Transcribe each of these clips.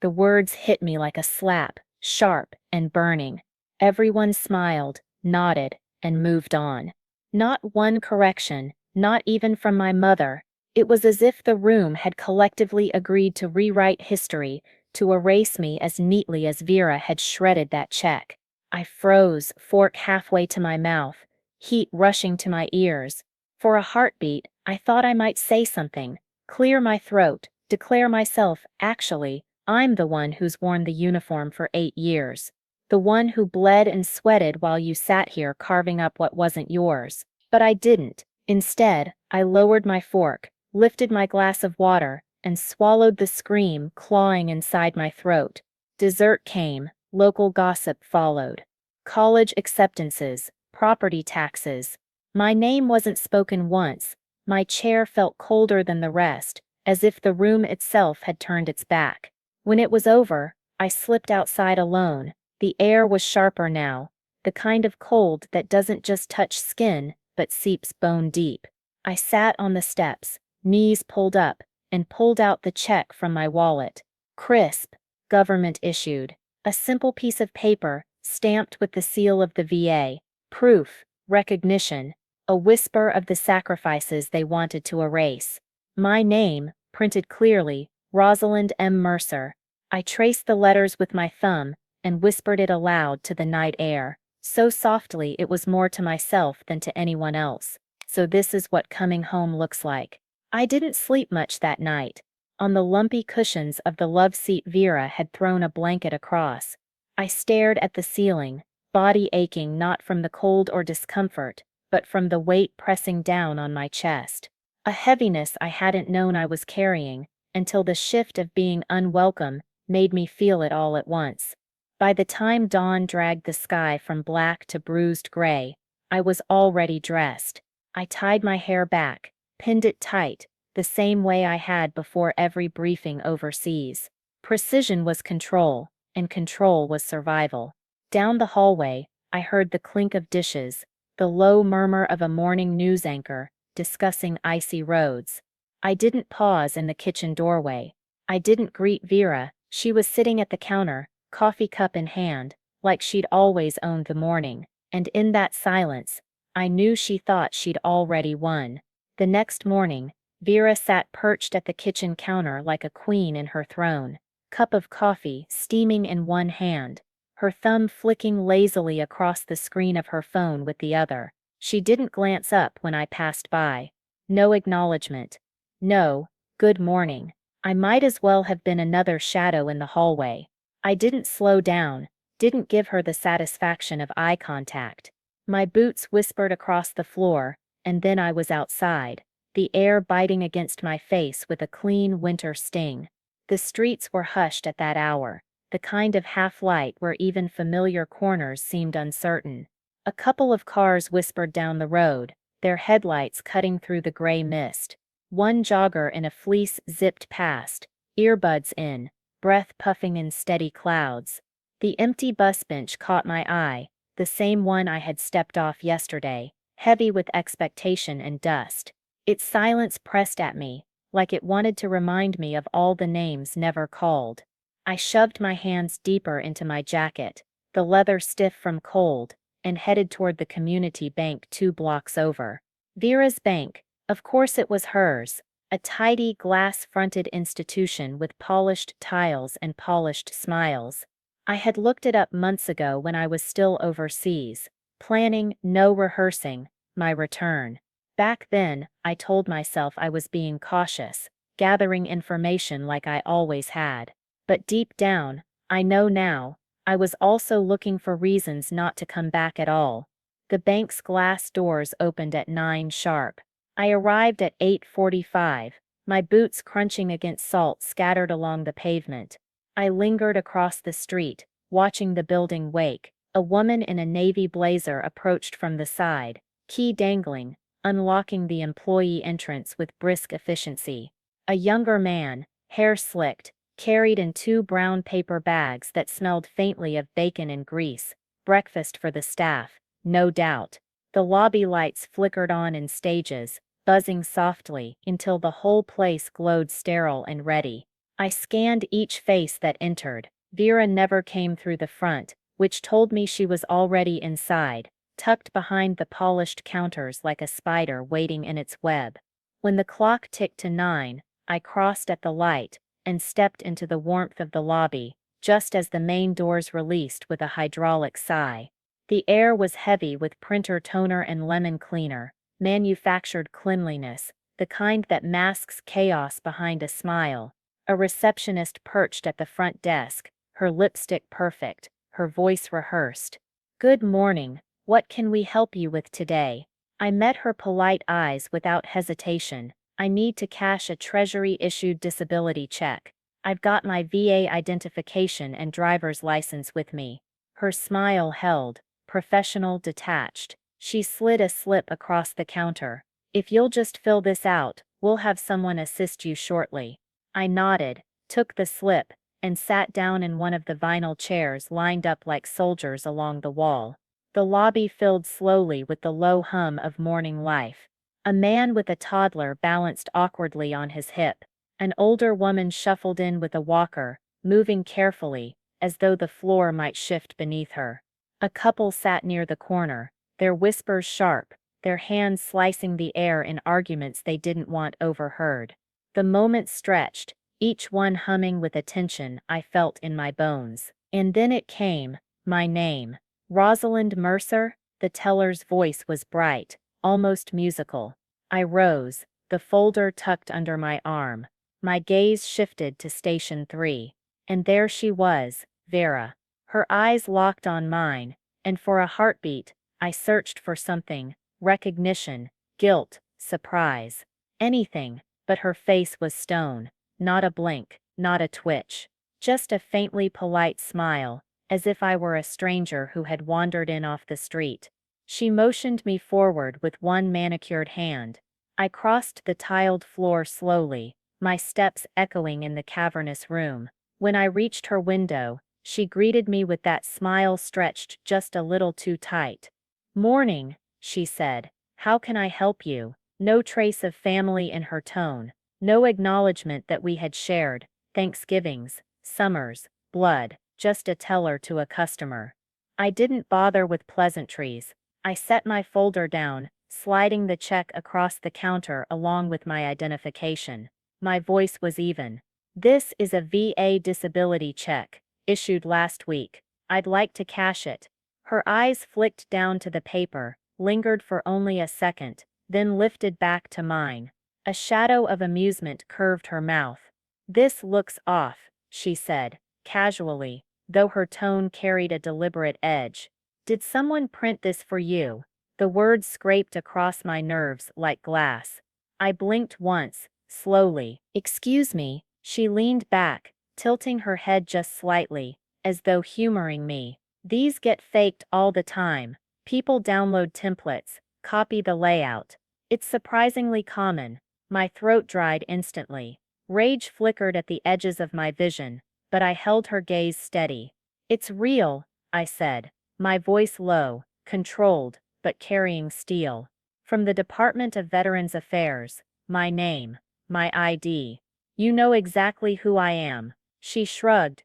The words hit me like a slap, sharp and burning. Everyone smiled, nodded, and moved on. Not one correction, not even from my mother. It was as if the room had collectively agreed to rewrite history, to erase me as neatly as Vera had shredded that check. I froze, fork halfway to my mouth, heat rushing to my ears. For a heartbeat, I thought I might say something, clear my throat, declare myself, actually, I'm the one who's worn the uniform for 8 years. The one who bled and sweated while you sat here carving up what wasn't yours. But I didn't. Instead, I lowered my fork, lifted my glass of water, and swallowed the scream clawing inside my throat. Dessert came, local gossip followed. College acceptances, property taxes. My name wasn't spoken once. My chair felt colder than the rest, as if the room itself had turned its back. When it was over, I slipped outside alone. The air was sharper now, the kind of cold that doesn't just touch skin, but seeps bone deep. I sat on the steps, knees pulled up, and pulled out the check from my wallet. Crisp, government issued. A simple piece of paper, stamped with the seal of the VA. Proof, recognition, a whisper of the sacrifices they wanted to erase. My name, printed clearly, Rosalind M. Mercer. I traced the letters with my thumb and whispered it aloud to the night air, so softly it was more to myself than to anyone else. So this is what coming home looks like. I didn't sleep much that night. On the lumpy cushions of the love seat Vera had thrown a blanket across. I stared at the ceiling, body aching not from the cold or discomfort, but from the weight pressing down on my chest. A heaviness I hadn't known I was carrying, until the shift of being unwelcome made me feel it all at once. By the time dawn dragged the sky from black to bruised gray, I was already dressed. I tied my hair back, pinned it tight, the same way I had before every briefing overseas. Precision was control, and control was survival. Down the hallway, I heard the clink of dishes, the low murmur of a morning news anchor, discussing icy roads. I didn't pause in the kitchen doorway. I didn't greet Vera. She was sitting at the counter, coffee cup in hand, like she'd always owned the morning, and in that silence, I knew she thought she'd already won. The next morning, Vera sat perched at the kitchen counter like a queen in her throne, cup of coffee steaming in one hand, her thumb flicking lazily across the screen of her phone with the other. She didn't glance up when I passed by. No acknowledgement. No, good morning. I might as well have been another shadow in the hallway. I didn't slow down, didn't give her the satisfaction of eye contact. My boots whispered across the floor, and then I was outside, the air biting against my face with a clean winter sting. The streets were hushed at that hour, the kind of half-light where even familiar corners seemed uncertain. A couple of cars whispered down the road, their headlights cutting through the gray mist. One jogger in a fleece zipped past, earbuds in, breath puffing in steady clouds. The empty bus bench caught my eye, the same one I had stepped off yesterday, heavy with expectation and dust. Its silence pressed at me, like it wanted to remind me of all the names never called. I shoved my hands deeper into my jacket, the leather stiff from cold, and headed toward the community bank 2 blocks over. Vera's bank, of course it was hers, a tidy glass-fronted institution with polished tiles and polished smiles. I had looked it up months ago when I was still overseas, planning, no rehearsing, my return. Back then, I told myself I was being cautious, gathering information like I always had. But deep down, I know now, I was also looking for reasons not to come back at all. The bank's glass doors opened at 9 sharp. I arrived at 8:45, my boots crunching against salt scattered along the pavement. I lingered across the street, watching the building wake. A woman in a navy blazer approached from the side, key dangling, unlocking the employee entrance with brisk efficiency. A younger man, hair slicked, carried in 2 brown paper bags that smelled faintly of bacon and grease, breakfast for the staff, no doubt. The lobby lights flickered on in stages, buzzing softly until the whole place glowed sterile and ready. I scanned each face that entered. Vera never came through the front, which told me she was already inside, tucked behind the polished counters like a spider waiting in its web. When the clock ticked to 9, I crossed at the light and stepped into the warmth of the lobby, just as the main doors released with a hydraulic sigh. The air was heavy with printer toner and lemon cleaner, manufactured cleanliness, the kind that masks chaos behind a smile. A receptionist perched at the front desk, her lipstick perfect, her voice rehearsed. "Good morning, what can we help you with today?" I met her polite eyes without hesitation. "I need to cash a Treasury-issued disability check. I've got my VA identification and driver's license with me." Her smile held, professional, detached. She slid a slip across the counter. "If you'll just fill this out, we'll have someone assist you shortly." I nodded, took the slip, and sat down in one of the vinyl chairs lined up like soldiers along the wall. The lobby filled slowly with the low hum of morning life. A man with a toddler balanced awkwardly on his hip. An older woman shuffled in with a walker, moving carefully, as though the floor might shift beneath her. A couple sat near the corner, their whispers sharp, their hands slicing the air in arguments they didn't want overheard. The moment stretched, each one humming with a tension I felt in my bones. And then it came, my name. "Rosalind Mercer?" The teller's voice was bright, almost musical. I rose, the folder tucked under my arm. My gaze shifted to station 3. And there she was, Vera. Her eyes locked on mine, and for a heartbeat, I searched for something: recognition, guilt, surprise. Anything, but her face was stone. Not a blink, not a twitch. Just a faintly polite smile, as if I were a stranger who had wandered in off the street. She motioned me forward with one manicured hand. I crossed the tiled floor slowly, my steps echoing in the cavernous room. When I reached her window, she greeted me with that smile stretched just a little too tight. "Morning," she said. "How can I help you?" No trace of family in her tone, no acknowledgement that we had shared Thanksgivings, summers, blood, just a teller to a customer. I didn't bother with pleasantries. I set my folder down, sliding the check across the counter along with my identification. My voice was even. "This is a VA disability check, issued last week. I'd like to cash it." Her eyes flicked down to the paper, lingered for only a second, then lifted back to mine. A shadow of amusement curved her mouth. "This looks off," she said, casually, though her tone carried a deliberate edge. "Did someone print this for you?" The words scraped across my nerves like glass. I blinked once, slowly. "Excuse me." She leaned back, tilting her head just slightly, as though humoring me. "These get faked all the time. People download templates, copy the layout. It's surprisingly common." My throat dried instantly. Rage flickered at the edges of my vision, but I held her gaze steady. "It's real," I said, my voice low, controlled, but carrying steel. "From the Department of Veterans Affairs, my name, my ID. You know exactly who I am." She shrugged,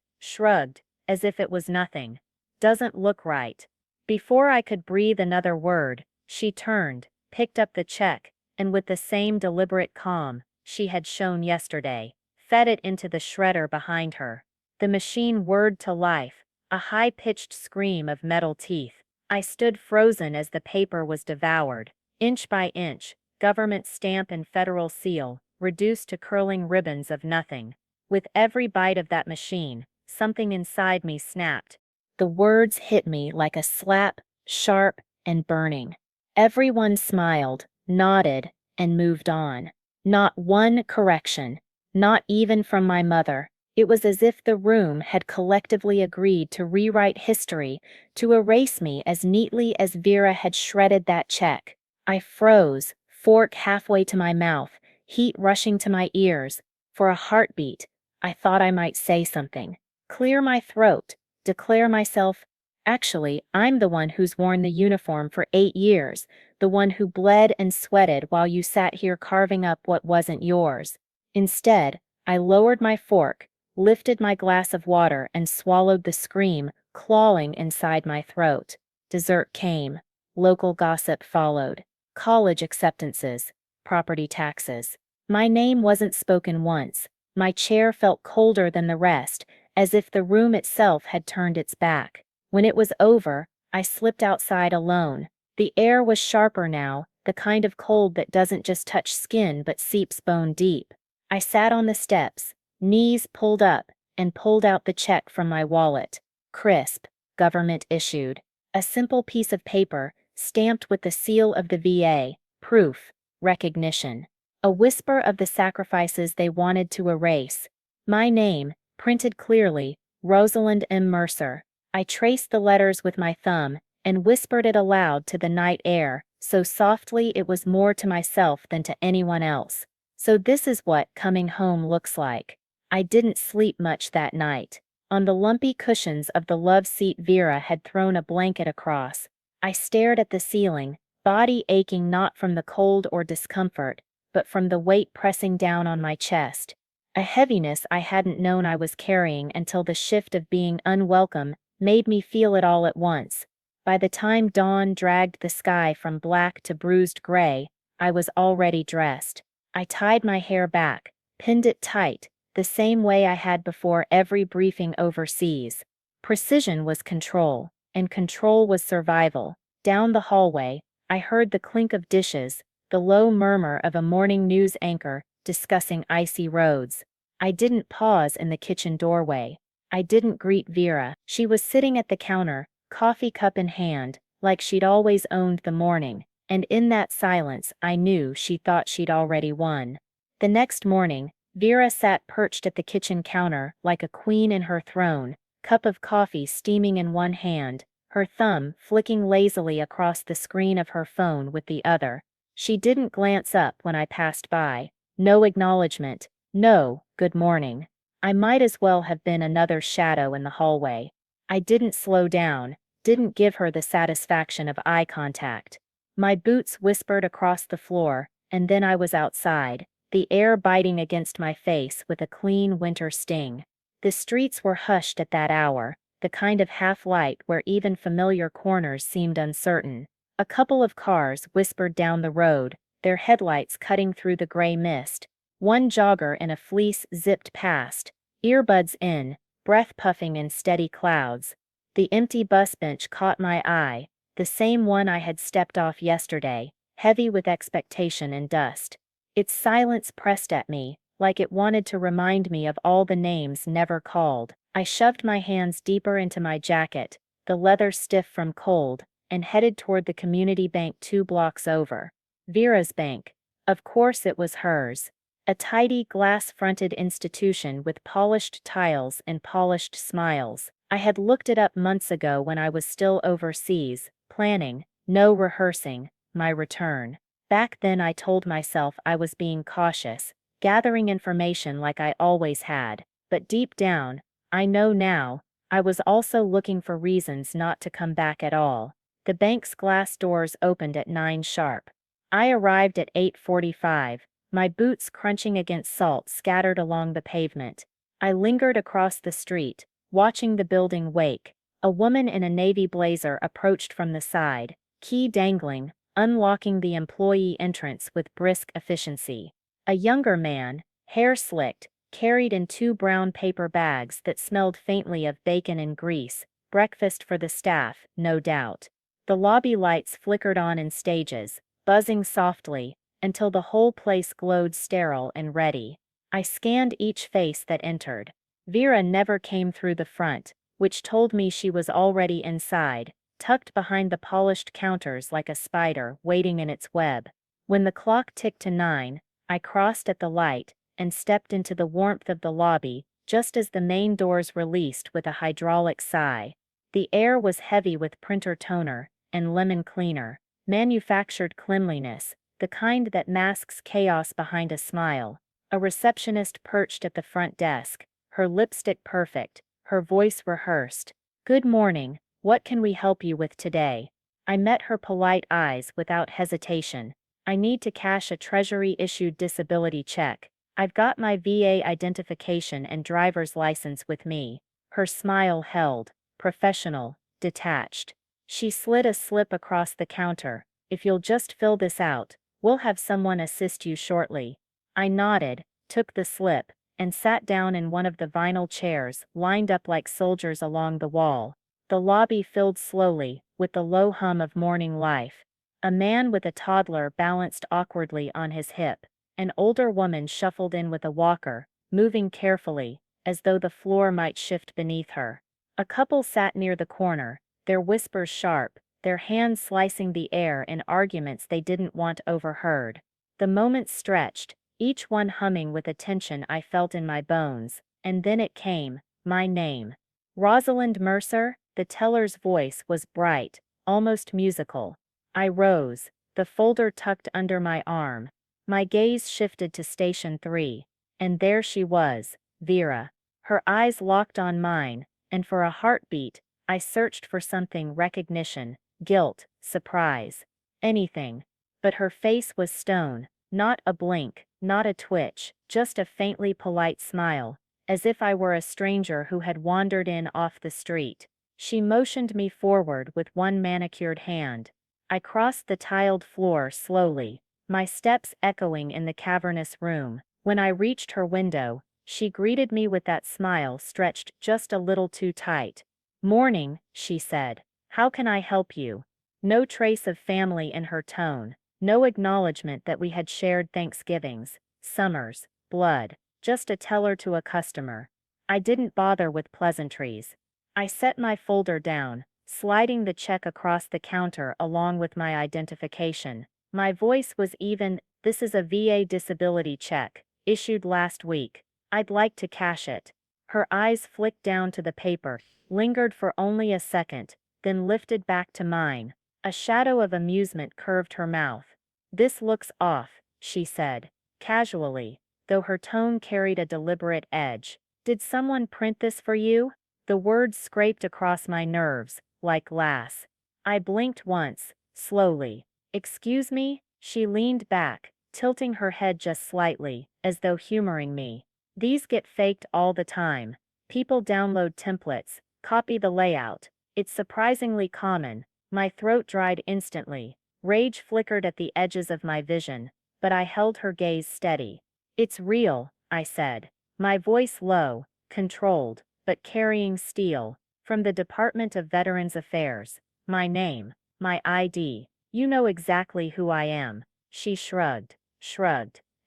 as if it was nothing. "Doesn't look right." Before I could breathe another word, she turned, picked up the check, and with the same deliberate calm she had shown yesterday, fed it into the shredder behind her. The machine whirred to life, a high-pitched scream of metal teeth. I stood frozen as the paper was devoured, inch by inch, government stamp and federal seal, reduced to curling ribbons of nothing. With every bite of that machine, something inside me snapped. The words hit me like a slap, sharp and burning. Everyone smiled, nodded, and moved on. Not one correction, not even from my mother. It was as if the room had collectively agreed to rewrite history, to erase me as neatly as Vera had shredded that check. I froze, fork halfway to my mouth, heat rushing to my ears. For a heartbeat, I thought I might say something. Clear my throat, declare myself. Actually, I'm the one who's worn the uniform for 8 years, the one who bled and sweated while you sat here carving up what wasn't yours. Instead, I lowered my fork, lifted my glass of water, and swallowed the scream clawing inside my throat. Dessert came. Local gossip followed. College acceptances. Property taxes. My name wasn't spoken once. My chair felt colder than the rest, as if the room itself had turned its back. When it was over, I slipped outside alone. The air was sharper now, the kind of cold that doesn't just touch skin but seeps bone deep. I sat on the steps, knees pulled up, and pulled out the check from my wallet. Crisp, government issued. A simple piece of paper, stamped with the seal of the VA, proof, recognition. A whisper of the sacrifices they wanted to erase. My name, printed clearly, Rosalind M. Mercer. I traced the letters with my thumb, and whispered it aloud to the night air, so softly it was more to myself than to anyone else. So this is what coming home looks like. I didn't sleep much that night. On the lumpy cushions of the love seat Vera had thrown a blanket across. I stared at the ceiling, body aching not from the cold or discomfort, but from the weight pressing down on my chest. A heaviness I hadn't known I was carrying until the shift of being unwelcome made me feel it all at once. By the time dawn dragged the sky from black to bruised gray, I was already dressed. I tied my hair back, pinned it tight, the same way I had before every briefing overseas. Precision was control, and control was survival. Down the hallway, I heard the clink of dishes, the low murmur of a morning news anchor discussing icy roads. I didn't pause in the kitchen doorway. I didn't greet Vera. She was sitting at the counter, coffee cup in hand, like she'd always owned the morning. And in that silence I knew she thought she'd already won. The next morning, Vera sat perched at the kitchen counter like a queen in her throne, cup of coffee steaming in one hand, her thumb flicking lazily across the screen of her phone with the other. She didn't glance up when I passed by. No acknowledgement, no good morning. I might as well have been another shadow in the hallway. I didn't slow down, didn't give her the satisfaction of eye contact. My boots whispered across the floor, and then I was outside, the air biting against my face with a clean winter sting. The streets were hushed at that hour, the kind of half-light where even familiar corners seemed uncertain. A couple of cars whispered down the road, their headlights cutting through the gray mist. One jogger in a fleece zipped past, earbuds in, breath puffing in steady clouds. The empty bus bench caught my eye, the same one I had stepped off yesterday, heavy with expectation and dust. Its silence pressed at me, like it wanted to remind me of all the names never called. I shoved my hands deeper into my jacket, the leather stiff from cold, and headed toward the community bank 2 blocks over. Vera's bank. Of course it was hers. A tidy glass-fronted institution with polished tiles and polished smiles. I had looked it up months ago when I was still overseas, planning, no rehearsing, my return. Back then I told myself I was being cautious, gathering information like I always had, but deep down, I know now, I was also looking for reasons not to come back at all. The bank's glass doors opened at 9 sharp. I arrived at 8:45, my boots crunching against salt scattered along the pavement. I lingered across the street, watching the building wake. A woman in a navy blazer approached from the side, key dangling, unlocking the employee entrance with brisk efficiency. A younger man, hair slicked, carried in 2 brown paper bags that smelled faintly of bacon and grease, breakfast for the staff, no doubt. The lobby lights flickered on in stages, buzzing softly, until the whole place glowed sterile and ready. I scanned each face that entered. Vera never came through the front, which told me she was already inside, tucked behind the polished counters like a spider waiting in its web. When the clock ticked to 9, I crossed at the light and stepped into the warmth of the lobby just as the main doors released with a hydraulic sigh. The air was heavy with printer toner and lemon cleaner, manufactured cleanliness, the kind that masks chaos behind a smile. A receptionist perched at the front desk, her lipstick perfect, her voice rehearsed. "Good morning, what can we help you with today?" I met her polite eyes without hesitation. "I need to cash a Treasury-issued disability check. I've got my VA identification and driver's license with me. Her smile held, professional, detached. She slid a slip across the counter. If you'll just fill this out, we'll have someone assist you shortly. I nodded, took the slip, and sat down in one of the vinyl chairs lined up like soldiers along the wall. The lobby filled slowly, with the low hum of morning life. A man with a toddler balanced awkwardly on his hip. An older woman shuffled in with a walker, moving carefully, as though the floor might shift beneath her. A couple sat near the corner, their whispers sharp, their hands slicing the air in arguments they didn't want overheard. The moments stretched, each one humming with a tension I felt in my bones, and then it came, my name. Rosalind Mercer. The teller's voice was bright, almost musical. I rose, the folder tucked under my arm. My gaze shifted to station 3, and there she was, Vera. Her eyes locked on mine, and for a heartbeat, I searched for something: recognition, guilt, surprise, anything. But her face was stone, not a blink, not a twitch, just a faintly polite smile, as if I were a stranger who had wandered in off the street. She motioned me forward with one manicured hand. I crossed the tiled floor slowly, my steps echoing in the cavernous room. When I reached her window, she greeted me with that smile stretched just a little too tight. "Morning," she said. "How can I help you?" No trace of family in her tone, no acknowledgement that we had shared Thanksgivings, summers, blood, just a teller to a customer. I didn't bother with pleasantries. I set my folder down, sliding the check across the counter along with my identification. My voice was even. "This is a VA disability check, issued last week. I'd like to cash it." Her eyes flicked down to the paper, lingered for only a second, then lifted back to mine. A shadow of amusement curved her mouth. "This looks off," she said, casually, though her tone carried a deliberate edge. "Did someone print this for you?" The words scraped across my nerves, like glass. I blinked once, slowly. "Excuse me?" She leaned back, tilting her head just slightly, as though humoring me. "These get faked all the time. People download templates, copy the layout. It's surprisingly common." My throat dried instantly. Rage flickered at the edges of my vision, but I held her gaze steady. "It's real," I said, my voice low, controlled, but carrying steel. "From the Department of Veterans Affairs. My name, my ID. You know exactly who I am." She shrugged,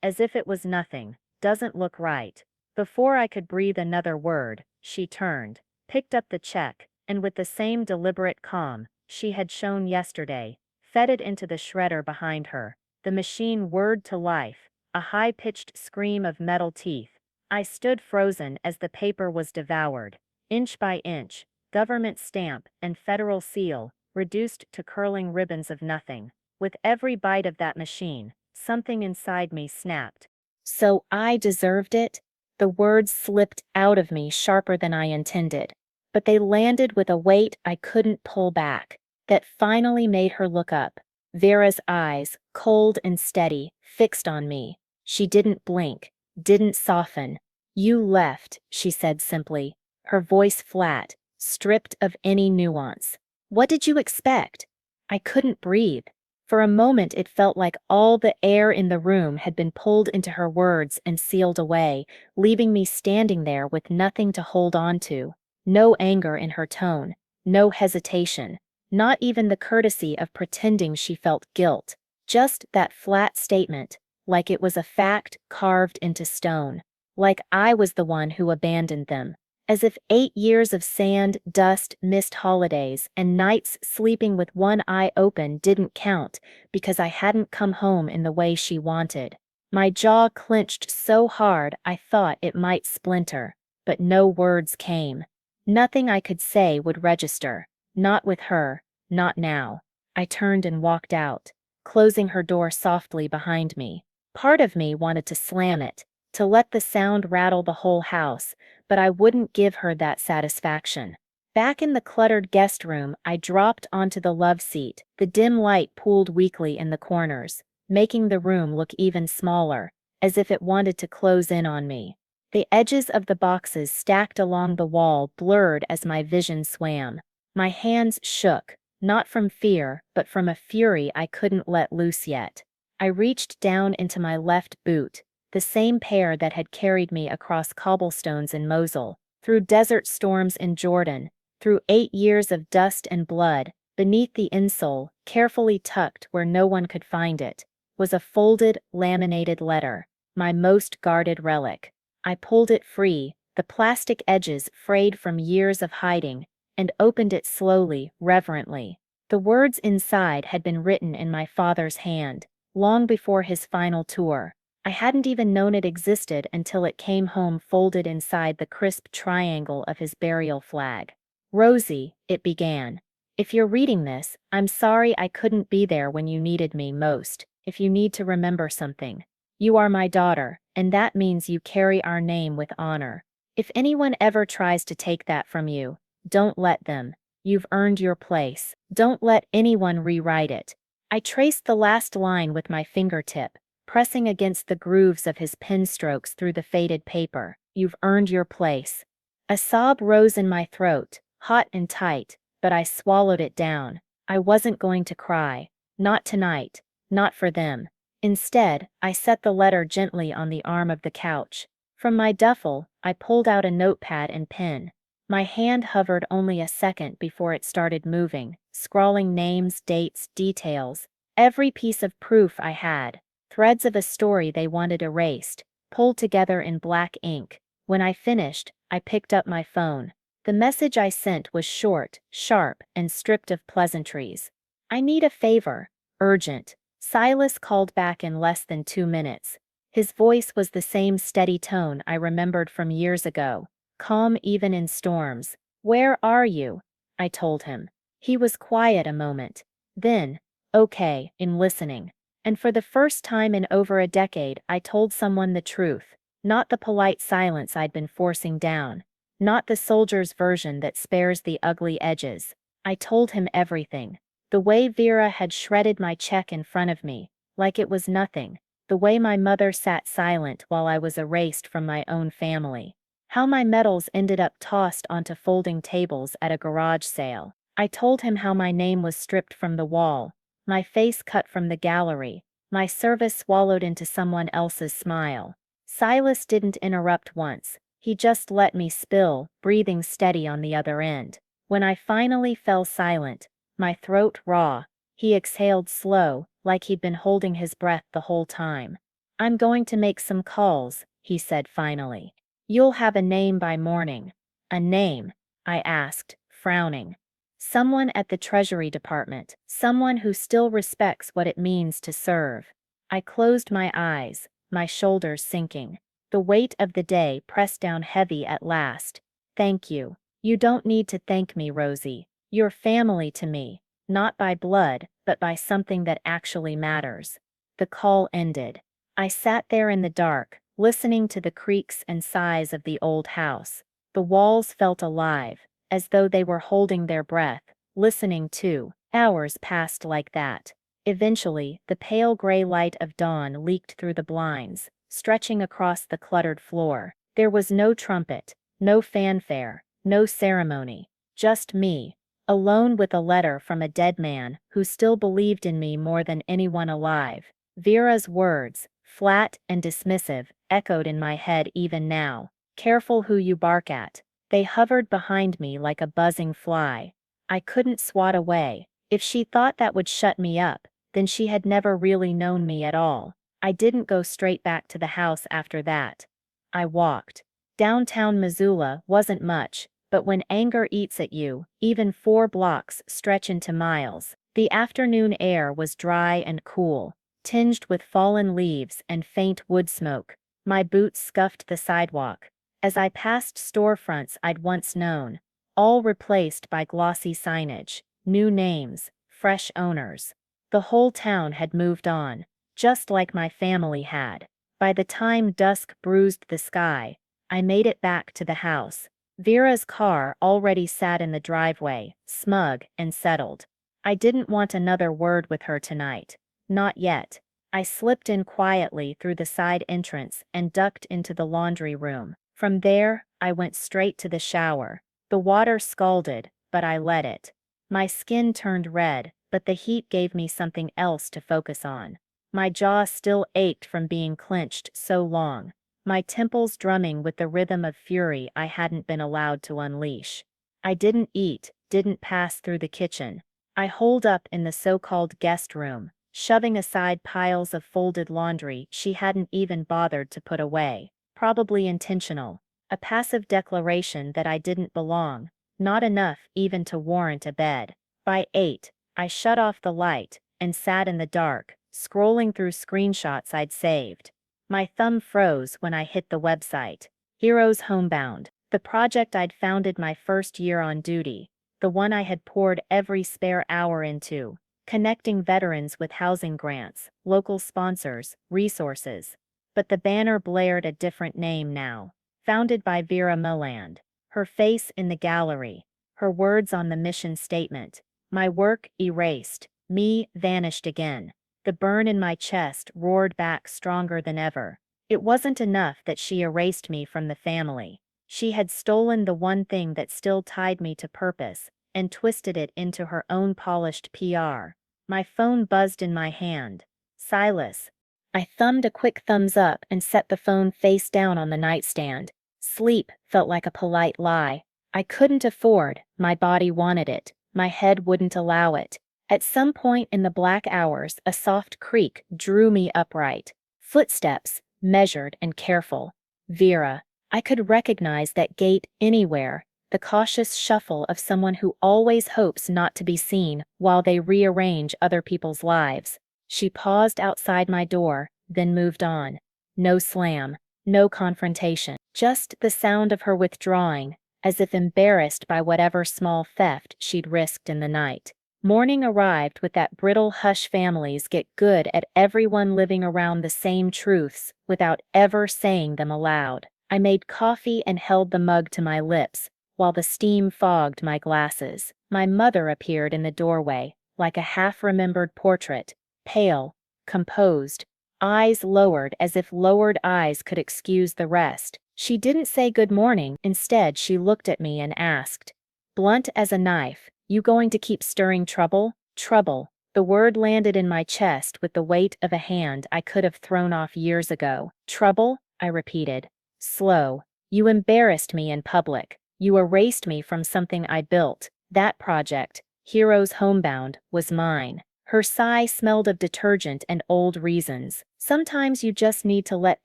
as if it was nothing. "Doesn't look right." Before I could breathe another word, she turned, picked up the check, and with the same deliberate calm she had shown yesterday, fed it into the shredder behind her. The machine whirred to life, a high-pitched scream of metal teeth. I stood frozen as the paper was devoured, inch by inch, government stamp and federal seal, reduced to curling ribbons of nothing. With every bite of that machine, something inside me snapped. "So I deserved it?" The words slipped out of me sharper than I intended, but they landed with a weight I couldn't pull back. That finally made her look up. Vera's eyes, cold and steady, fixed on me. She didn't blink, didn't soften. "You left," she said simply, her voice flat, stripped of any nuance. "What did you expect?" I couldn't breathe. For a moment it felt like all the air in the room had been pulled into her words and sealed away, leaving me standing there with nothing to hold on to. No anger in her tone, no hesitation, not even the courtesy of pretending she felt guilt. Just that flat statement, like it was a fact carved into stone. Like I was the one who abandoned them. As if 8 years of sand, dust, missed holidays, and nights sleeping with one eye open didn't count because I hadn't come home in the way she wanted. My jaw clenched so hard I thought it might splinter, but no words came. Nothing I could say would register. Not with her, not now. I turned and walked out, closing her door softly behind me. Part of me wanted to slam it, to let the sound rattle the whole house, but I wouldn't give her that satisfaction. Back in the cluttered guest room, I dropped onto the love seat. The dim light pooled weakly in the corners, making the room look even smaller. as if it wanted to close in on me. The edges of the boxes stacked along the wall blurred as my vision swam. My hands shook, not from fear, but from a fury I couldn't let loose yet. I reached down into my left boot, the same pair that had carried me across cobblestones in Mosul, through desert storms in Jordan, through 8 years of dust and blood. Beneath the insole, carefully tucked where no one could find it, was a folded, laminated letter, my most guarded relic. I pulled it free, the plastic edges frayed from years of hiding, and opened it slowly, reverently. The words inside had been written in my father's hand, long before his final tour. I hadn't even known it existed until it came home folded inside the crisp triangle of his burial flag. Rosie, it began. If you're reading this, I'm sorry I couldn't be there when you needed me most. If you need to remember something, you are my daughter, and that means you carry our name with honor. If anyone ever tries to take that from you, don't let them. You've earned your place. Don't let anyone rewrite it. I traced the last line with my fingertip, pressing against the grooves of his pen strokes through the faded paper. You've earned your place. A sob rose in my throat, hot and tight, but I swallowed it down. I wasn't going to cry. Not tonight. Not for them. Instead, I set the letter gently on the arm of the couch. From my duffel, I pulled out a notepad and pen. My hand hovered only a second before it started moving, scrawling names, dates, details, every piece of proof I had, threads of a story they wanted erased, pulled together in black ink. When I finished, I picked up my phone. The message I sent was short, sharp, and stripped of pleasantries. I need a favor. Urgent. Silas called back in less than 2 minutes. His voice was the same steady tone I remembered from years ago, calm even in storms. Where are you? I told him. He was quiet a moment. Then, okay, in listening. And for the first time in over a decade, I told someone the truth, not the polite silence I'd been forcing down. Not the soldier's version that spares the ugly edges. I told him everything. The way Vera had shredded my check in front of me, like it was nothing. The way my mother sat silent while I was erased from my own family. How my medals ended up tossed onto folding tables at a garage sale. I told him how my name was stripped from the wall, my face cut from the gallery, my service swallowed into someone else's smile. Silas didn't interrupt once. He just let me spill, breathing steady on the other end. When I finally fell silent, my throat raw, he exhaled slow, like he'd been holding his breath the whole time. I'm going to make some calls, he said finally. You'll have a name by morning. A name? I asked, frowning. Someone at the Treasury Department, someone who still respects what it means to serve. I closed my eyes, my shoulders sinking. The weight of the day pressed down heavy at last. Thank you. You don't need to thank me, Rosie. You're family to me, not by blood, but by something that actually matters. The call ended. I sat there in the dark, listening to the creaks and sighs of the old house. The walls felt alive, as though they were holding their breath, listening too. Hours passed like that. Eventually, the pale gray light of dawn leaked through the blinds, stretching across the cluttered floor. There was no trumpet, no fanfare, no ceremony, just me, alone with a letter from a dead man who still believed in me more than anyone alive. Vera's words, flat and dismissive, echoed in my head even now. Careful who you bark at. They hovered behind me like a buzzing fly. I couldn't swat away. If she thought that would shut me up, then she had never really known me at all. I didn't go straight back to the house after that. I walked. Downtown Missoula wasn't much, but when anger eats at you, even 4 blocks stretch into miles. The afternoon air was dry and cool, tinged with fallen leaves and faint wood smoke. My boots scuffed the sidewalk. As I passed storefronts I'd once known, all replaced by glossy signage, new names, fresh owners. The whole town had moved on, just like my family had. By the time dusk bruised the sky, I made it back to the house. Vera's car already sat in the driveway, smug and settled. I didn't want another word with her tonight. Not yet. I slipped in quietly through the side entrance and ducked into the laundry room. From there, I went straight to the shower. The water scalded, but I let it. My skin turned red, but the heat gave me something else to focus on. My jaw still ached from being clenched so long, my temples drumming with the rhythm of fury I hadn't been allowed to unleash. I didn't eat, didn't pass through the kitchen. I holed up in the so-called guest room, shoving aside piles of folded laundry she hadn't even bothered to put away. Probably intentional. A passive declaration that I didn't belong, not enough even to warrant a bed. By 8, I shut off the light and sat in the dark, scrolling through screenshots I'd saved. My thumb froze when I hit the website. Heroes Homebound, the project I'd founded my first year on duty, the one I had poured every spare hour into, connecting veterans with housing grants, local sponsors, resources. But the banner blared a different name now. Founded by Vera Milland. Her face in the gallery, her words on the mission statement. My work erased, me vanished again. The burn in my chest roared back stronger than ever. It wasn't enough that she erased me from the family. She had stolen the one thing that still tied me to purpose, and twisted it into her own polished PR. My phone buzzed in my hand. Silas. I thumbed a quick thumbs up and set the phone face down on the nightstand. Sleep felt like a polite lie. I couldn't afford, my body wanted it, my head wouldn't allow it. At some point in the black hours, a soft creak drew me upright. Footsteps, measured and careful. Vera. I could recognize that gait anywhere, the cautious shuffle of someone who always hopes not to be seen while they rearrange other people's lives. She paused outside my door, then moved on. No slam, no confrontation, just the sound of her withdrawing, as if embarrassed by whatever small theft she'd risked in the night. Morning arrived with that brittle hush families get good at everyone living around the same truths without ever saying them aloud. I made coffee and held the mug to my lips, while the steam fogged my glasses. My mother appeared in the doorway, like a half-remembered portrait, pale, composed, eyes lowered as if lowered eyes could excuse the rest. She didn't say good morning, instead she looked at me and asked, blunt as a knife, "You going to keep stirring trouble?" Trouble. The word landed in my chest with the weight of a hand I could have thrown off years ago. Trouble? I repeated. Slow. You embarrassed me in public. You erased me from something I built. That project, Heroes Homebound, was mine. Her sigh smelled of detergent and old reasons. Sometimes you just need to let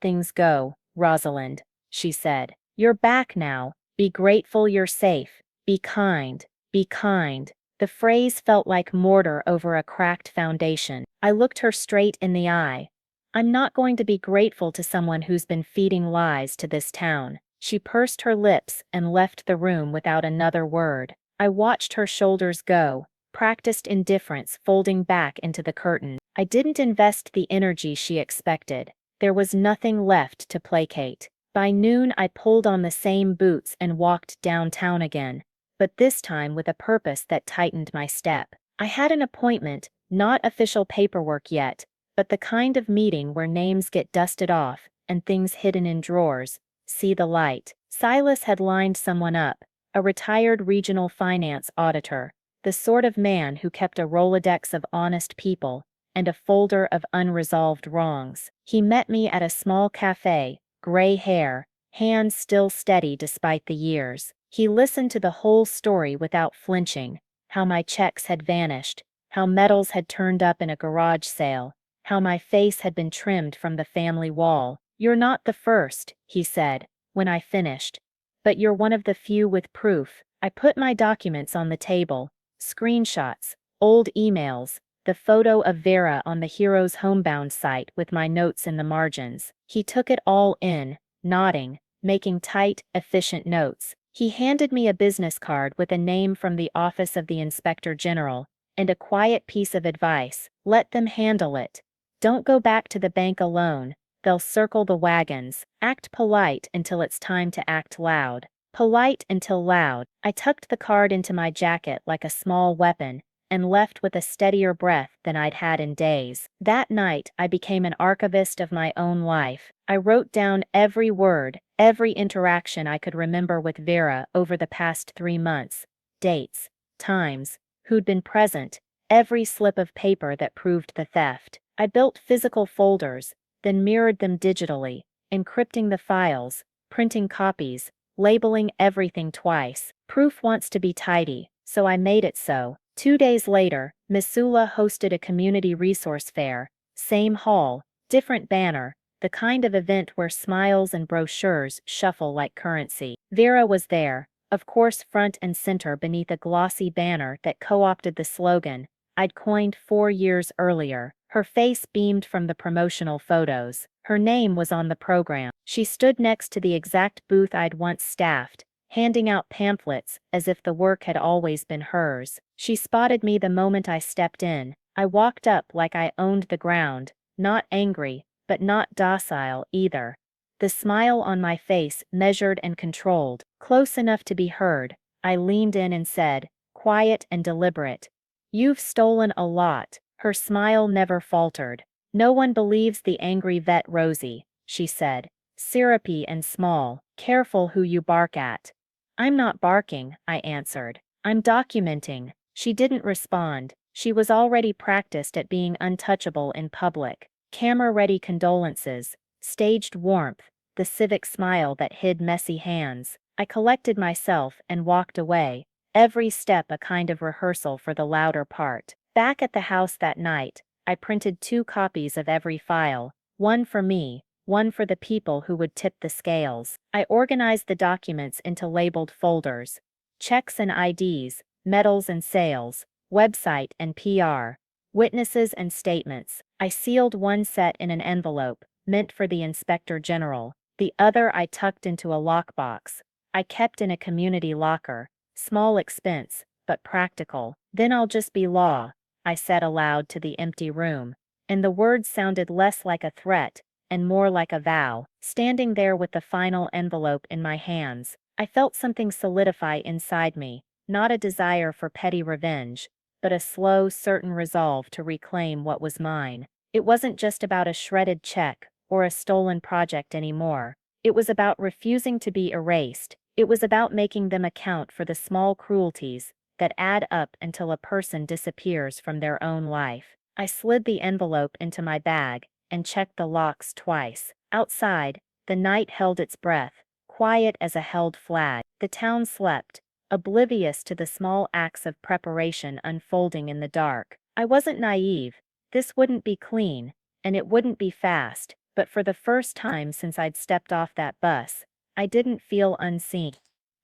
things go, Rosalind, she said. You're back now. Be grateful you're safe. Be kind. Be kind. The phrase felt like mortar over a cracked foundation. I looked her straight in the eye. I'm not going to be grateful to someone who's been feeding lies to this town. She pursed her lips and left the room without another word. I watched her shoulders go, practiced indifference folding back into the curtain. I didn't invest the energy she expected. There was nothing left to placate. By noon I pulled on the same boots and walked downtown again, but this time with a purpose that tightened my step. I had an appointment, not official paperwork yet, but the kind of meeting where names get dusted off and things hidden in drawers see the light. Silas had lined someone up, a retired regional finance auditor, the sort of man who kept a Rolodex of honest people and a folder of unresolved wrongs. He met me at a small cafe, gray hair, hands still steady despite the years. He listened to the whole story without flinching, how my checks had vanished, how medals had turned up in a garage sale, how my face had been trimmed from the family wall. You're not the first, he said, when I finished. But you're one of the few with proof. I put my documents on the table, screenshots, old emails, the photo of Vera on the Heroes Homebound site with my notes in the margins. He took it all in, nodding, making tight, efficient notes. He handed me a business card with a name from the Office of the Inspector General, and a quiet piece of advice: let them handle it. Don't go back to the bank alone. They'll circle the wagons. Act polite until it's time to act loud. Polite until loud. I tucked the card into my jacket like a small weapon, and left with a steadier breath than I'd had in days. That night, I became an archivist of my own life. I wrote down every word, every interaction I could remember with Vera over the past 3 months. Dates, times, who'd been present, every slip of paper that proved the theft. I built physical folders, then mirrored them digitally, encrypting the files, printing copies, labeling everything twice. Proof wants to be tidy, so I made it so. 2 days later, Missoula hosted a community resource fair. Same hall, different banner, the kind of event where smiles and brochures shuffle like currency. Vera was there, of course front and center beneath a glossy banner that co-opted the slogan I'd coined 4 years earlier. Her face beamed from the promotional photos. Her name was on the program. She stood next to the exact booth I'd once staffed, handing out pamphlets as if the work had always been hers. She spotted me the moment I stepped in. I walked up like I owned the ground, not angry, but not docile either. The smile on my face measured and controlled, close enough to be heard. I leaned in and said, quiet and deliberate, "You've stolen a lot." Her smile never faltered. "No one believes the angry vet Rosie," she said. "Syrupy and small. Careful who you bark at." "I'm not barking," I answered. "I'm documenting." She didn't respond. She was already practiced at being untouchable in public. Camera-ready condolences, staged warmth, the civic smile that hid messy hands. I collected myself and walked away, every step a kind of rehearsal for the louder part. Back at the house that night, I printed 2 copies of every file, one for me, one for the people who would tip the scales. I organized the documents into labeled folders: checks and IDs, medals and sales, website and PR, witnesses and statements. I sealed one set in an envelope, meant for the Inspector General. The other I tucked into a lockbox. I kept in a community locker. Small expense, but practical. "Then I'll just be law," I said aloud to the empty room, and the words sounded less like a threat and more like a vow. Standing there with the final envelope in my hands, I felt something solidify inside me, not a desire for petty revenge, but a slow, certain resolve to reclaim what was mine. It wasn't just about a shredded check or a stolen project anymore. It was about refusing to be erased. It was about making them account for the small cruelties that add up until a person disappears from their own life. I slid the envelope into my bag and checked the locks twice. Outside, the night held its breath, quiet as a held flag. The town slept, oblivious to the small acts of preparation unfolding in the dark. I wasn't naive. This wouldn't be clean, and it wouldn't be fast, but for the first time since I'd stepped off that bus, I didn't feel unseen.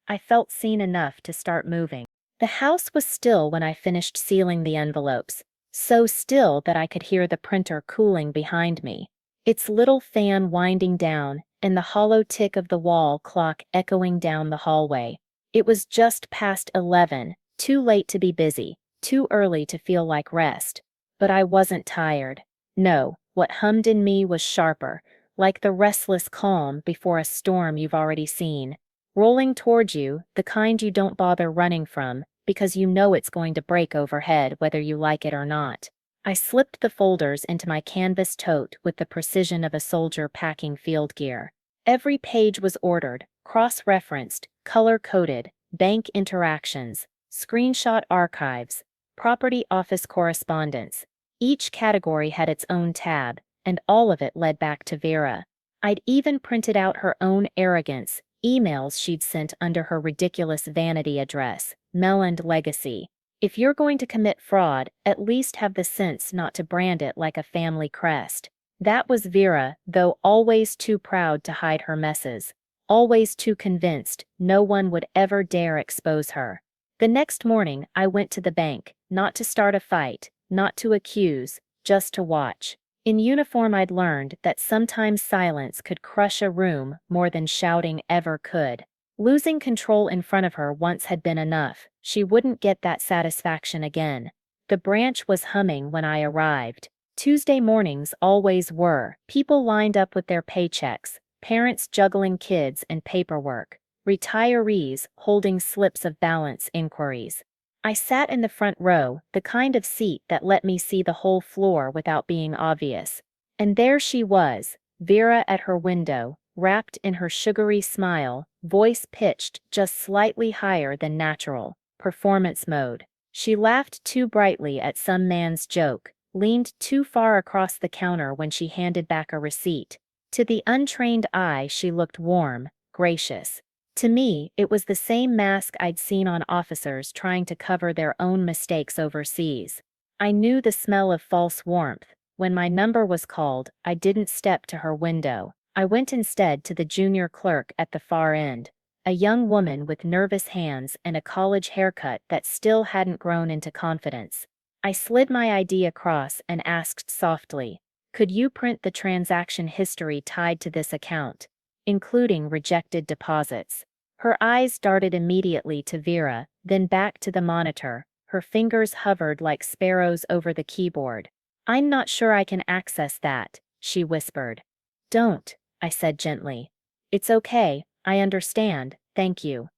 I felt seen enough to start moving. The house was still when I finished sealing the envelopes, so still that I could hear the printer cooling behind me, its little fan winding down, and the hollow tick of the wall clock echoing down the hallway. It was just past 11, too late to be busy, too early to feel like rest. But I wasn't tired. No, what hummed in me was sharper, like the restless calm before a storm you've already seen. Rolling towards you, the kind you don't bother running from, because you know it's going to break overhead whether you like it or not. I slipped the folders into my canvas tote with the precision of a soldier packing field gear. Every page was ordered, cross-referenced, color-coded, bank interactions, screenshot archives, property office correspondence. Each category had its own tab, and all of it led back to Vera. I'd even printed out her own arrogance, emails she'd sent under her ridiculous vanity address, Melland Legacy. If you're going to commit fraud, at least have the sense not to brand it like a family crest. That was Vera, though always too proud to hide her messes, always too convinced no one would ever dare expose her. The next morning, I went to the bank, not to start a fight, not to accuse, just to watch. In uniform, I'd learned that sometimes silence could crush a room more than shouting ever could. Losing control in front of her once had been enough. She wouldn't get that satisfaction again. The branch was humming when I arrived. Tuesday mornings always were. People lined up with their paychecks, parents juggling kids and paperwork, retirees holding slips of balance inquiries. I sat in the front row, the kind of seat that let me see the whole floor without being obvious. And there she was, Vera at her window, wrapped in her sugary smile, voice pitched just slightly higher than natural, performance mode. She laughed too brightly at some man's joke, leaned too far across the counter when she handed back a receipt. To the untrained eye, she looked warm, gracious. To me, it was the same mask I'd seen on officers trying to cover their own mistakes overseas. I knew the smell of false warmth. When my number was called, I didn't step to her window. I went instead to the junior clerk at the far end, a young woman with nervous hands and a college haircut that still hadn't grown into confidence. I slid my ID across and asked softly, "Could you print the transaction history tied to this account, including rejected deposits?" Her eyes darted immediately to Vera, then back to the monitor. Her fingers hovered like sparrows over the keyboard. "I'm not sure I can access that," she whispered. "Don't," I said gently. "It's okay, I understand, thank you."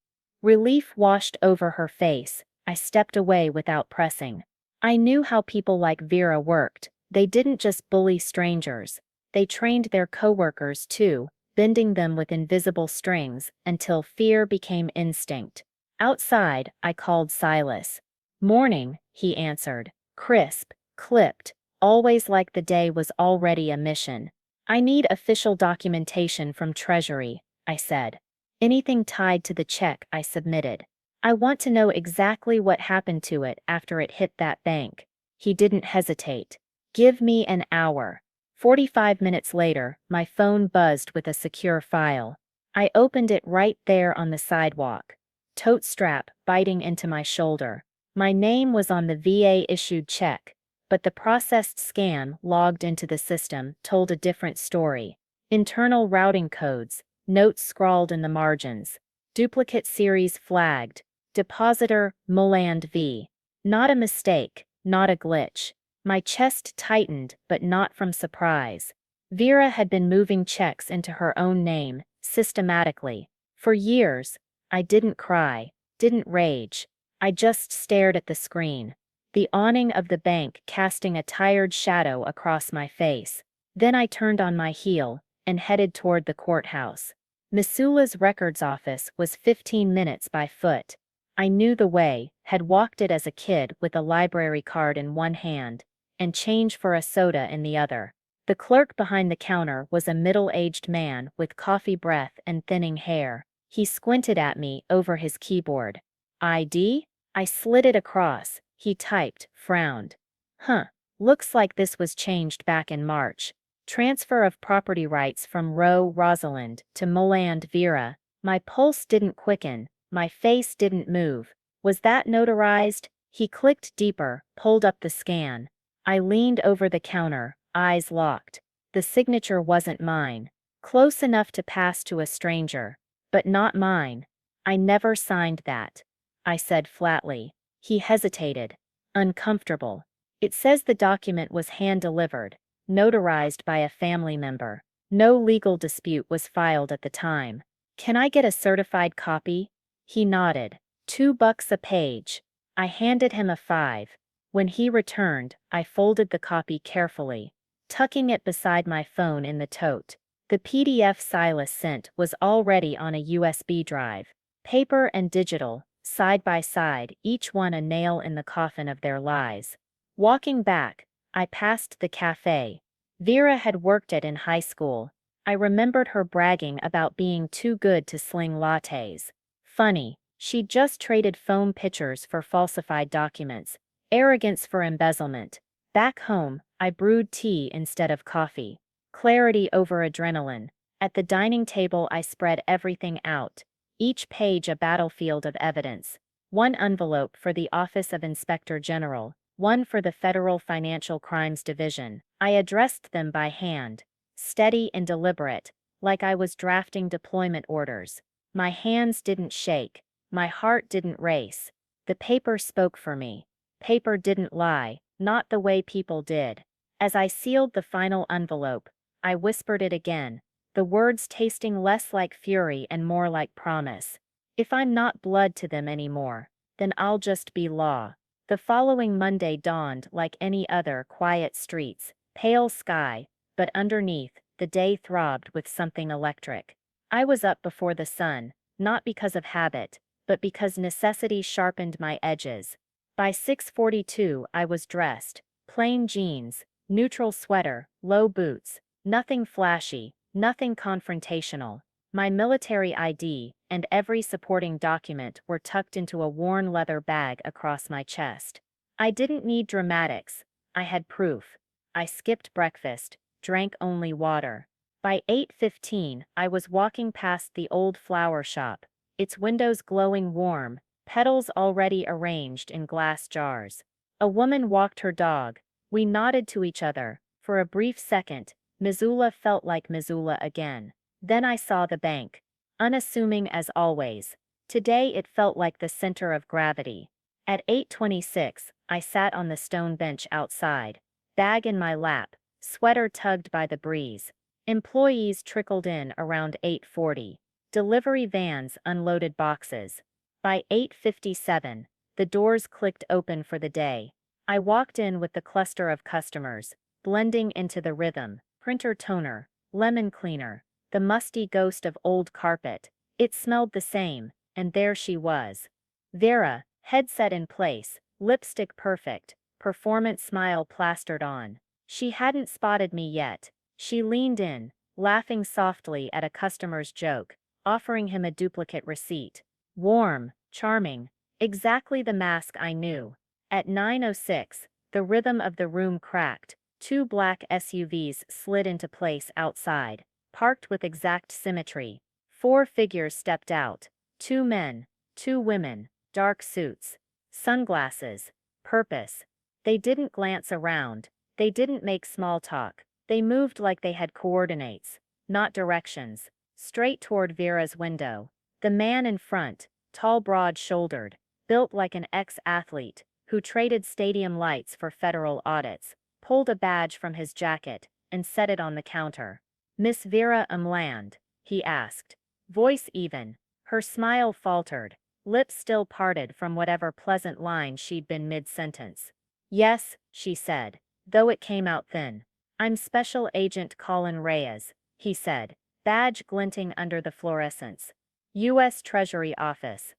Relief washed over her face. I stepped away without pressing. I knew how people like Vera worked. They didn't just bully strangers. They trained their coworkers too, bending them with invisible strings until fear became instinct. Outside, I called Silas. "Morning," he answered, crisp, clipped, always like the day was already a mission. "I need official documentation from Treasury," I said. "Anything tied to the check I submitted. I want to know exactly what happened to it after it hit that bank." He didn't hesitate. "Give me an hour." 45 minutes later, my phone buzzed with a secure file. I opened it right there on the sidewalk. Tote strap biting into my shoulder. My name was on the VA-issued check, but the processed scan logged into the system told a different story. Internal routing codes, notes scrawled in the margins. Duplicate series flagged. Depositor Mulland V. Not a mistake, not a glitch. My chest tightened, but not from surprise. Vera had been moving checks into her own name, systematically. For years. I didn't cry, didn't rage. I just stared at the screen, the awning of the bank casting a tired shadow across my face. Then I turned on my heel and headed toward the courthouse. Missoula's records office was 15 minutes by foot. I knew the way, had walked it as a kid with a library card in one hand and change for a soda in the other. The clerk behind the counter was a middle-aged man with coffee breath and thinning hair. He squinted at me over his keyboard. "ID?" I slid it across. He typed, frowned. "Huh, looks like this was changed back in March. Transfer of property rights from Roe Rosalind to Mulland Vera." My pulse didn't quicken, my face didn't move. "Was that notarized?" He clicked deeper, pulled up the scan. I leaned over the counter, eyes locked. The signature wasn't mine. Close enough to pass to a stranger, but not mine. "I never signed that," I said flatly. He hesitated, uncomfortable. "It says the document was hand-delivered, notarized by a family member. No legal dispute was filed at the time. Can I get a certified copy?" He nodded. $2 a page." I handed him a 5. When he returned, I folded the copy carefully, tucking it beside my phone in the tote. The PDF Silas sent was already on a USB drive. Paper and digital, side by side, each one a nail in the coffin of their lies. Walking back, I passed the cafe. Vera had worked it in high school. I remembered her bragging about being too good to sling lattes. Funny, she'd just traded foam pitchers for falsified documents. Arrogance for embezzlement. Back home, I brewed tea instead of coffee. Clarity over adrenaline. At the dining table, I spread everything out, each page a battlefield of evidence. One envelope for the Office of Inspector General, one for the Federal Financial Crimes Division. I addressed them by hand, steady and deliberate, like I was drafting deployment orders. My hands didn't shake, my heart didn't race. The paper spoke for me. Paper didn't lie, not the way people did. As I sealed the final envelope, I whispered it again, the words tasting less like fury and more like promise. "If I'm not blood to them anymore, then I'll just be law. The following Monday dawned like any other: quiet streets, pale sky, but underneath, the day throbbed with something electric. I was up before the sun, not because of habit, but because necessity sharpened my edges. By 6:42 I was dressed: plain jeans, neutral sweater, low boots, nothing flashy, nothing confrontational. My military ID and every supporting document were tucked into a worn leather bag across my chest. I didn't need dramatics. I had proof. I skipped breakfast, drank only water. By 8:15, I was walking past the old flower shop, its windows glowing warm, petals already arranged in glass jars. A woman walked her dog. We nodded to each other. For a brief second, Missoula felt like Missoula again. Then I saw the bank. Unassuming as always. Today it felt like the center of gravity. At 8:26, I sat on the stone bench outside, bag in my lap, sweater tugged by the breeze. Employees trickled in around 8:40. Delivery vans unloaded boxes. By 8:57, the doors clicked open for the day. I walked in with the cluster of customers, blending into the rhythm: printer toner, lemon cleaner, the musty ghost of old carpet. It smelled the same, and there she was. Vera, headset in place, lipstick perfect, performance smile plastered on. She hadn't spotted me yet. She leaned in, laughing softly at a customer's joke, offering him a duplicate receipt. Warm, charming, exactly the mask I knew. At 9:06, the rhythm of the room cracked. Two black SUVs slid into place outside, parked with exact symmetry. Four figures stepped out: two men, two women, dark suits, sunglasses, purpose. They didn't glance around. They didn't make small talk. They moved like they had coordinates, not directions, straight toward Vera's window. The man in front, tall, broad-shouldered, built like an ex-athlete who traded stadium lights for federal audits, pulled a badge from his jacket and set it on the counter. "Miss Vera Umland?" he asked. Voice even. Her smile faltered, lips still parted from whatever pleasant line she'd been mid-sentence. "Yes," she said, though it came out thin. "I'm Special Agent Colin Reyes," he said, badge glinting under the fluorescence. U.S. Treasury Office.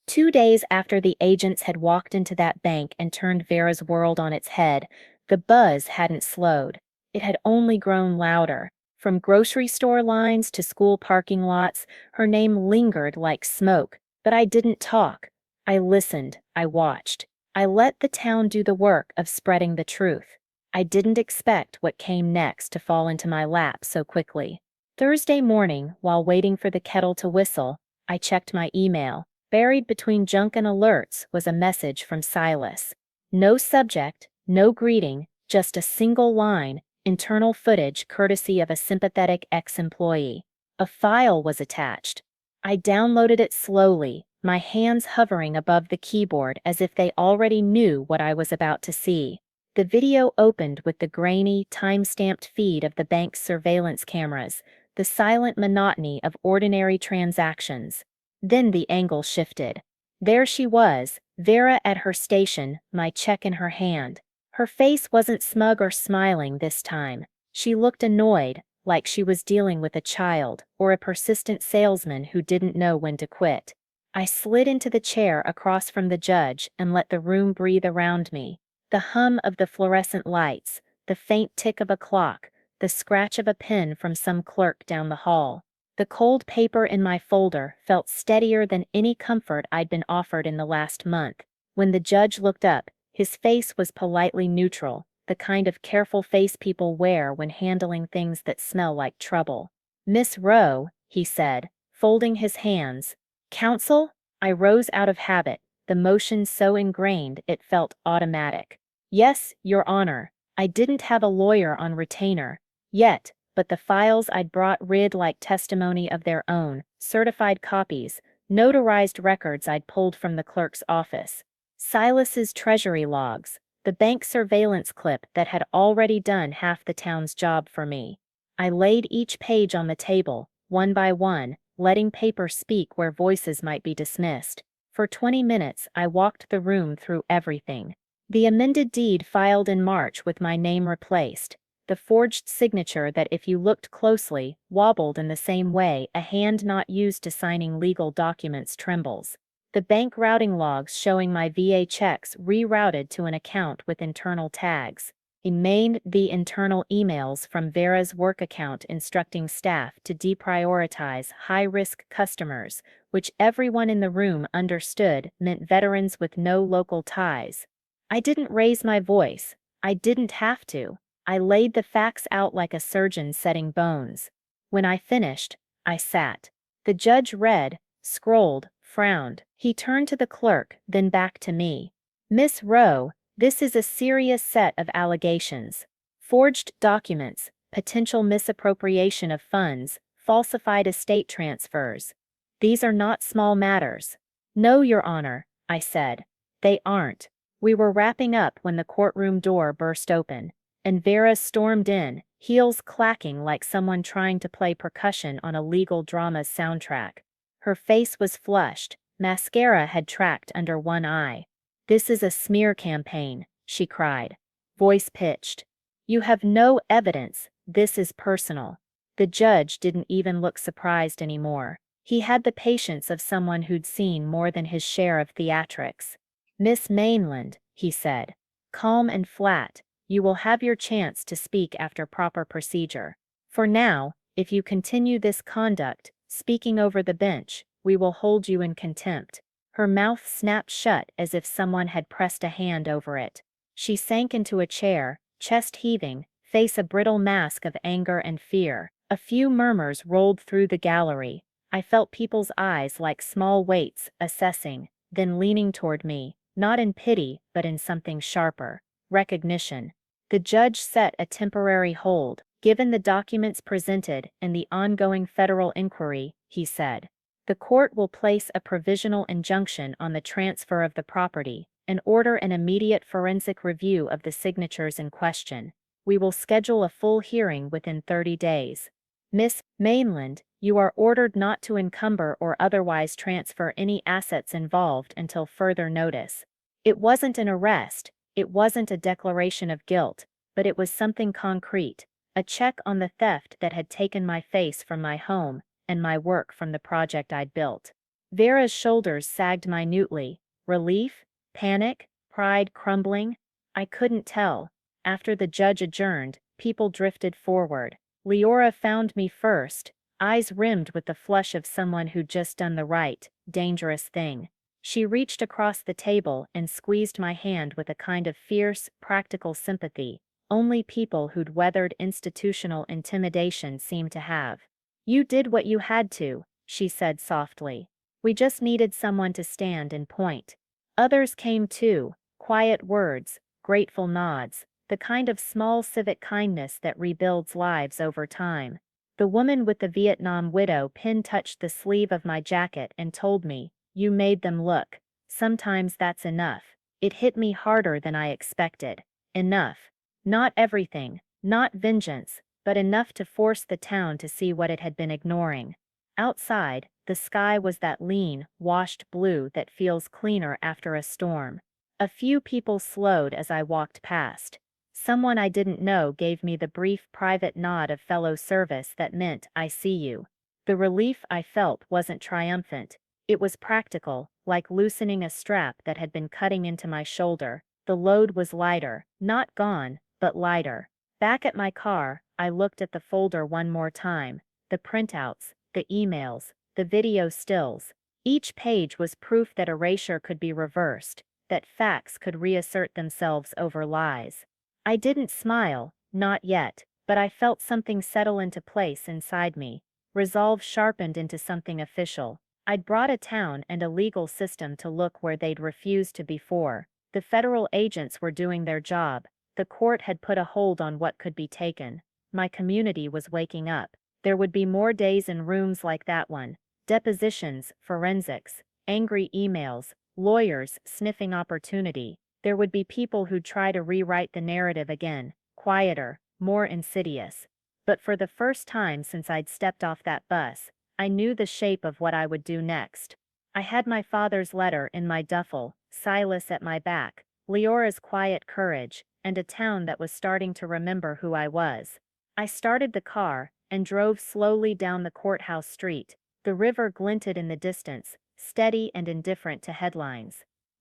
2 days after the agents had walked into that bank and turned Vera's world on its head, the buzz hadn't slowed. It had only grown louder. From grocery store lines to school parking lots, her name lingered like smoke. But I didn't talk. I listened. I watched. I let the town do the work of spreading the truth. I didn't expect what came next to fall into my lap so quickly. Thursday morning, while waiting for the kettle to whistle, I checked my email. Buried between junk and alerts was a message from Silas. No subject, no greeting, just a single line: internal footage courtesy of a sympathetic ex-employee. A file was attached. I downloaded it slowly, my hands hovering above the keyboard as if they already knew what I was about to see. The video opened with the grainy, time-stamped feed of the bank's surveillance cameras, the silent monotony of ordinary transactions. Then the angle shifted. There she was, Vera at her station, my check in her hand. Her face wasn't smug or smiling this time. She looked annoyed, like she was dealing with a child or a persistent salesman who didn't know when to quit. I slid into the chair across from the judge and let the room breathe around me. The hum of the fluorescent lights, the faint tick of a clock, the scratch of a pen from some clerk down the hall. The cold paper in my folder felt steadier than any comfort I'd been offered in the last month. When the judge looked up, his face was politely neutral, the kind of careful face people wear when handling things that smell like trouble. "Miss Rowe," he said, folding his hands. "Counsel?" I rose out of habit, the motion so ingrained it felt automatic. "Yes, Your Honor." I didn't have a lawyer on retainer yet, but the files I'd brought read like testimony of their own, certified copies, notarized records I'd pulled from the clerk's office. Silas's treasury logs, the bank surveillance clip that had already done half the town's job for me. I laid each page on the table, one by one, letting paper speak where voices might be dismissed. For 20 minutes, I walked the room through everything. The amended deed filed in March with my name replaced. The forged signature that, if you looked closely, wobbled in the same way a hand not used to signing legal documents trembles. The bank routing logs showing my VA checks rerouted to an account with internal tags. The internal emails from Vera's work account instructing staff to deprioritize high-risk customers, which everyone in the room understood meant veterans with no local ties. I didn't raise my voice. I didn't have to. I laid the facts out like a surgeon setting bones. When I finished, I sat. The judge read, scrolled, frowned. He turned to the clerk, then back to me. Miss Rowe, this is a serious set of allegations. Forged documents, potential misappropriation of funds, falsified estate transfers. These are not small matters. No, Your Honor, I said. They aren't. We were wrapping up when the courtroom door burst open, and Vera stormed in, heels clacking like someone trying to play percussion on a legal drama's soundtrack. Her face was flushed, mascara had tracked under one eye. This is a smear campaign, she cried. Voice pitched. You have no evidence, this is personal. The judge didn't even look surprised anymore. He had the patience of someone who'd seen more than his share of theatrics. Miss Mainland, he said. Calm and flat, you will have your chance to speak after proper procedure. For now, if you continue this conduct, speaking over the bench, we will hold you in contempt. Her mouth snapped shut as if someone had pressed a hand over it. She sank into a chair, chest heaving, face a brittle mask of anger and fear. A few murmurs rolled through the gallery. I felt people's eyes like small weights, assessing, then leaning toward me, not in pity, but in something sharper. Recognition. The judge set a temporary hold. Given the documents presented and the ongoing federal inquiry, he said, the court will place a provisional injunction on the transfer of the property and order an immediate forensic review of the signatures in question. We will schedule a full hearing within 30 days. Miss Mainland, you are ordered not to encumber or otherwise transfer any assets involved until further notice. It wasn't an arrest, it wasn't a declaration of guilt, but it was something concrete, a check on the theft that had taken my face from my home and my work from the project I'd built. Vera's shoulders sagged minutely. Relief? Panic? Pride crumbling? I couldn't tell. After the judge adjourned, people drifted forward. Leora found me first, eyes rimmed with the flush of someone who'd just done the right, dangerous thing. She reached across the table and squeezed my hand with a kind of fierce, practical sympathy only people who'd weathered institutional intimidation seemed to have. You did what you had to, she said softly. We just needed someone to stand and point. Others came too, quiet words, grateful nods, the kind of small civic kindness that rebuilds lives over time. The woman with the Vietnam widow pin touched the sleeve of my jacket and told me, you made them look. Sometimes that's enough. It hit me harder than I expected. Enough. Not everything, not vengeance, but enough to force the town to see what it had been ignoring. Outside, the sky was that lean, washed blue that feels cleaner after a storm. A few people slowed as I walked past. Someone I didn't know gave me the brief private nod of fellow service that meant I see you. The relief I felt wasn't triumphant. It was practical, like loosening a strap that had been cutting into my shoulder. The load was lighter, not gone, but lighter. Back at my car, I looked at the folder one more time. The printouts, the emails, the video stills. Each page was proof that erasure could be reversed, that facts could reassert themselves over lies. I didn't smile, not yet, but I felt something settle into place inside me. Resolve sharpened into something official. I'd brought a town and a legal system to look where they'd refused to before. The federal agents were doing their job. The court had put a hold on what could be taken. My community was waking up. There would be more days in rooms like that one. Depositions, forensics, angry emails, lawyers sniffing opportunity. There would be people who'd try to rewrite the narrative again, quieter, more insidious. But for the first time since I'd stepped off that bus, I knew the shape of what I would do next. I had my father's letter in my duffel, Silas at my back, Leora's quiet courage, and a town that was starting to remember who I was. I started the car and drove slowly down the courthouse street. The river glinted in the distance, steady and indifferent to headlines.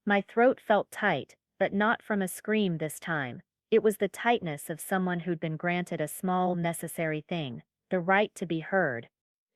My throat felt tight, but not from a scream this time. It was the tightness of someone who'd been granted a small, necessary thing, the right to be heard.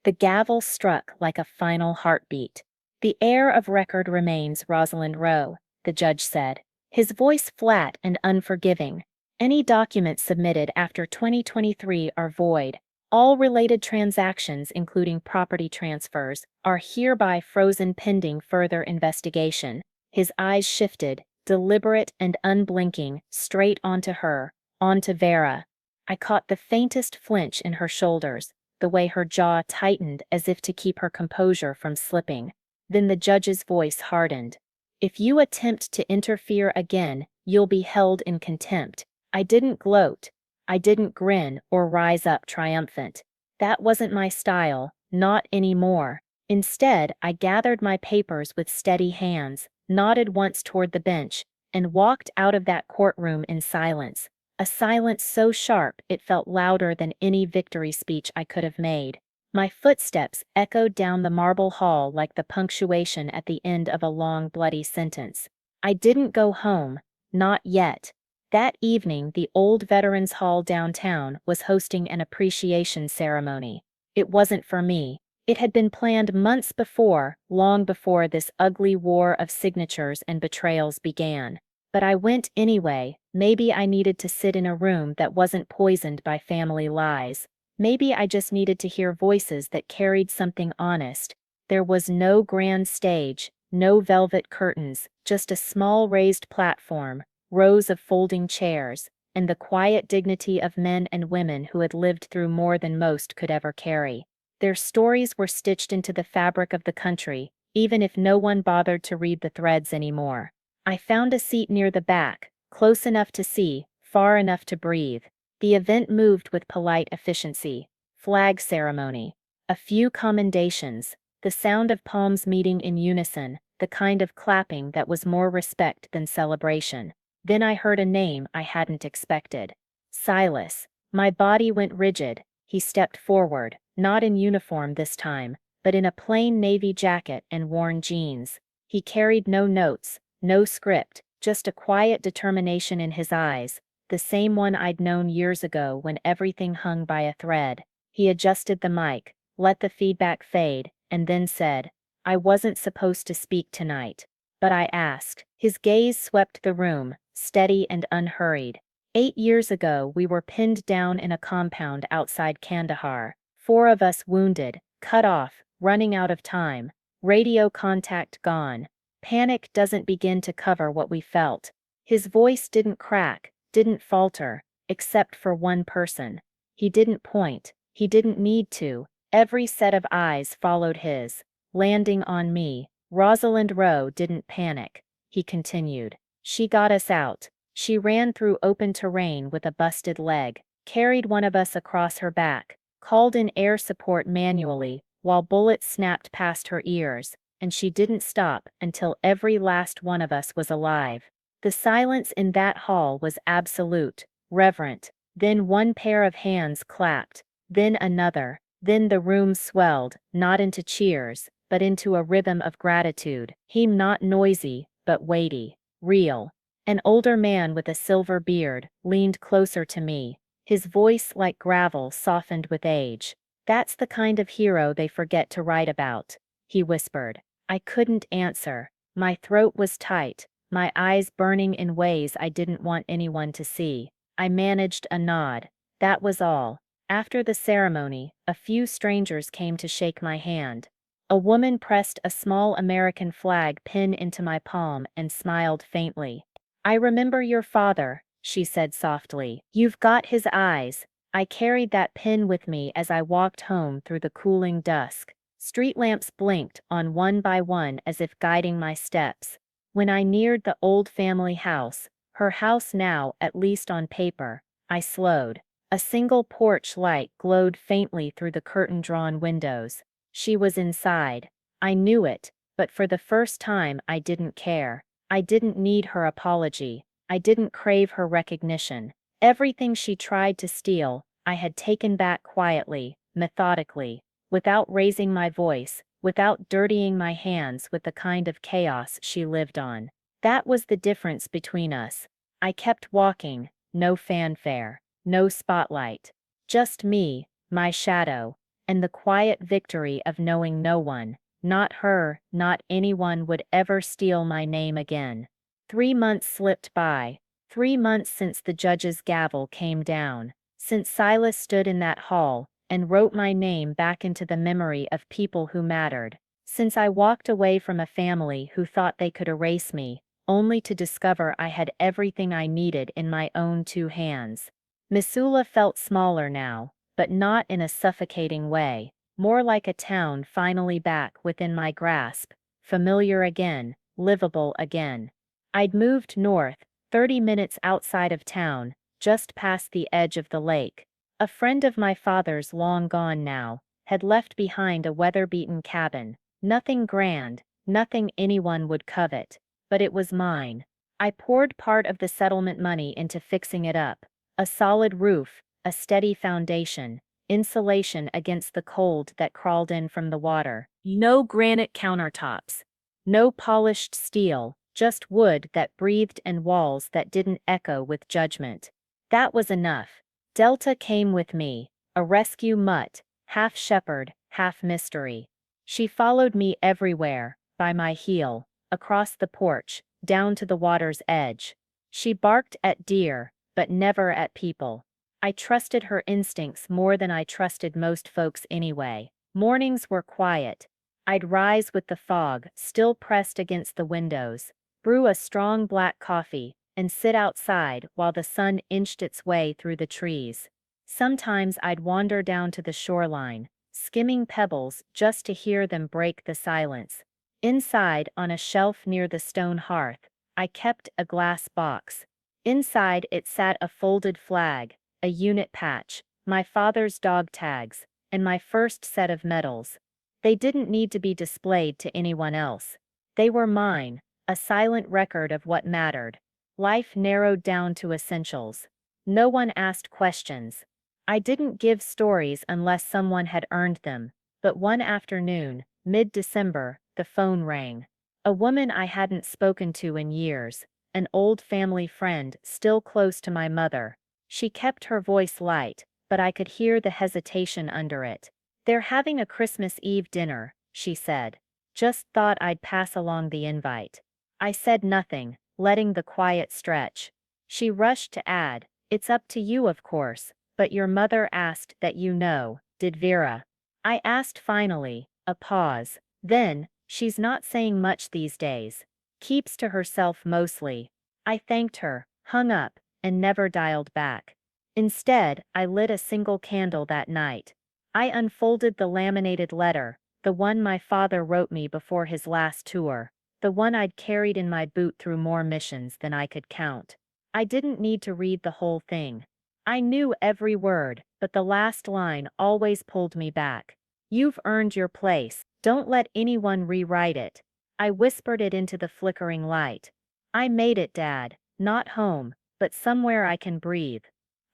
The gavel struck like a final heartbeat. The heir of record remains Rosalind Rowe, the judge said, his voice flat and unforgiving. Any documents submitted after 2023 are void. All related transactions, including property transfers, are hereby frozen pending further investigation. His eyes shifted, deliberate and unblinking, straight onto her, onto Vera. I caught the faintest flinch in her shoulders, the way her jaw tightened as if to keep her composure from slipping. Then the judge's voice hardened. If you attempt to interfere again, you'll be held in contempt. I didn't gloat. I didn't grin or rise up triumphant. That wasn't my style, not anymore. Instead, I gathered my papers with steady hands, nodded once toward the bench, and walked out of that courtroom in silence. A silence so sharp it felt louder than any victory speech I could have made. My footsteps echoed down the marble hall like the punctuation at the end of a long, bloody sentence. I didn't go home, not yet. That evening, the old Veterans Hall downtown was hosting an appreciation ceremony. It wasn't for me. It had been planned months before, long before this ugly war of signatures and betrayals began. But I went anyway. Maybe I needed to sit in a room that wasn't poisoned by family lies. Maybe I just needed to hear voices that carried something honest. There was no grand stage, no velvet curtains, just a small raised platform, rows of folding chairs, and the quiet dignity of men and women who had lived through more than most could ever carry. Their stories were stitched into the fabric of the country, even if no one bothered to read the threads anymore. I found a seat near the back, close enough to see, far enough to breathe. The event moved with polite efficiency. Flag ceremony. A few commendations. The sound of palms meeting in unison, the kind of clapping that was more respect than celebration. Then I heard a name I hadn't expected. Silas. My body went rigid. He stepped forward, not in uniform this time, but in a plain navy jacket and worn jeans. He carried no notes, no script, just a quiet determination in his eyes, the same one I'd known years ago when everything hung by a thread. He adjusted the mic, let the feedback fade, and then said, "I wasn't supposed to speak tonight, but I asked." His gaze swept the room, steady and unhurried. 8 years ago, we were pinned down in a compound outside Kandahar, 4 of us wounded, cut off, running out of time, radio contact gone. Panic doesn't begin to cover what we felt. His voice didn't crack, didn't falter, except for one person. He didn't point, he didn't need to. Every set of eyes followed his, landing on me. Rosalind Rowe didn't panic. He continued. She got us out. She ran through open terrain with a busted leg, carried one of us across her back, called in air support manually, while bullets snapped past her ears, and she didn't stop until every last one of us was alive. The silence in that hall was absolute, reverent. Then one pair of hands clapped, then another, then the room swelled, not into cheers, but into a rhythm of gratitude. Not noisy, but weighty, real. An older man with a silver beard leaned closer to me, his voice like gravel softened with age. "That's the kind of hero they forget to write about," he whispered. I couldn't answer. My throat was tight, my eyes burning in ways I didn't want anyone to see. I managed a nod. That was all. After the ceremony, a few strangers came to shake my hand. A woman pressed a small American flag pin into my palm and smiled faintly. "I remember your father," she said softly. "You've got his eyes." I carried that pin with me as I walked home through the cooling dusk. Street lamps blinked on one by one as if guiding my steps. When I neared the old family house, her house now, at least on paper, I slowed. A single porch light glowed faintly through the curtain-drawn windows. She was inside. I knew it, but for the first time I didn't care. I didn't need her apology. I didn't crave her recognition. Everything she tried to steal, I had taken back quietly, methodically, without raising my voice, without dirtying my hands with the kind of chaos she lived on. That was the difference between us. I kept walking, no fanfare, no spotlight. Just me, my shadow, and the quiet victory of knowing no one, not her, not anyone would ever steal my name again. 3 months slipped by, 3 months since the judge's gavel came down, since Silas stood in that hall and wrote my name back into the memory of people who mattered, since I walked away from a family who thought they could erase me, only to discover I had everything I needed in my own 2 hands. Missoula felt smaller now, but not in a suffocating way, more like a town finally back within my grasp, familiar again, livable again. I'd moved north, 30 minutes outside of town, just past the edge of the lake. A friend of my father's, long gone now, had left behind a weather-beaten cabin, nothing grand, nothing anyone would covet, but it was mine. I poured part of the settlement money into fixing it up. A solid roof, a steady foundation, insulation against the cold that crawled in from the water. No granite countertops. No polished steel, just wood that breathed and walls that didn't echo with judgment. That was enough. Delta came with me, a rescue mutt, half shepherd, half mystery. She followed me everywhere, by my heel, across the porch, down to the water's edge. She barked at deer, but never at people. I trusted her instincts more than I trusted most folks anyway. Mornings were quiet. I'd rise with the fog still pressed against the windows, brew a strong black coffee, and sit outside while the sun inched its way through the trees. Sometimes I'd wander down to the shoreline, skimming pebbles just to hear them break the silence. Inside, on a shelf near the stone hearth, I kept a glass box. Inside it sat a folded flag, a unit patch, my father's dog tags, and my first set of medals. They didn't need to be displayed to anyone else. They were mine, a silent record of what mattered. Life narrowed down to essentials. No one asked questions. I didn't give stories unless someone had earned them, but one afternoon, mid-December, the phone rang. A woman I hadn't spoken to in years, an old family friend still close to my mother. She kept her voice light, but I could hear the hesitation under it. "They're having a Christmas Eve dinner," she said. "Just thought I'd pass along the invite." I said nothing, letting the quiet stretch. She rushed to add, "It's up to you, of course, but your mother asked that you know, did Vera?" I asked finally, a pause. Then, "She's not saying much these days. Keeps to herself mostly." I thanked her, hung up, and never dialed back. Instead, I lit a single candle that night. I unfolded the laminated letter, the one my father wrote me before his last tour, the one I'd carried in my boot through more missions than I could count. I didn't need to read the whole thing. I knew every word, but the last line always pulled me back. "You've earned your place. Don't let anyone rewrite it." I whispered it into the flickering light. "I made it, Dad, not home, but somewhere I can breathe."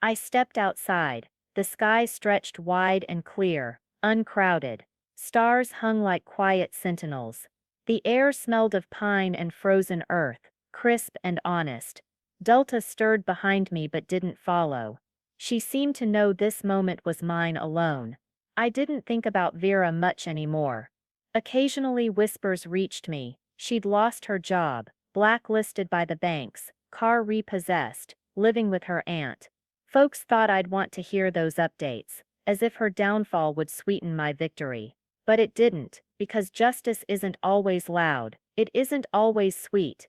I stepped outside. The sky stretched wide and clear, uncrowded. Stars hung like quiet sentinels. The air smelled of pine and frozen earth, crisp and honest. Delta stirred behind me but didn't follow. She seemed to know this moment was mine alone. I didn't think about Vera much anymore. Occasionally whispers reached me. She'd lost her job, blacklisted by the banks, car repossessed, living with her aunt. Folks thought I'd want to hear those updates, as if her downfall would sweeten my victory. But it didn't, because justice isn't always loud, it isn't always sweet.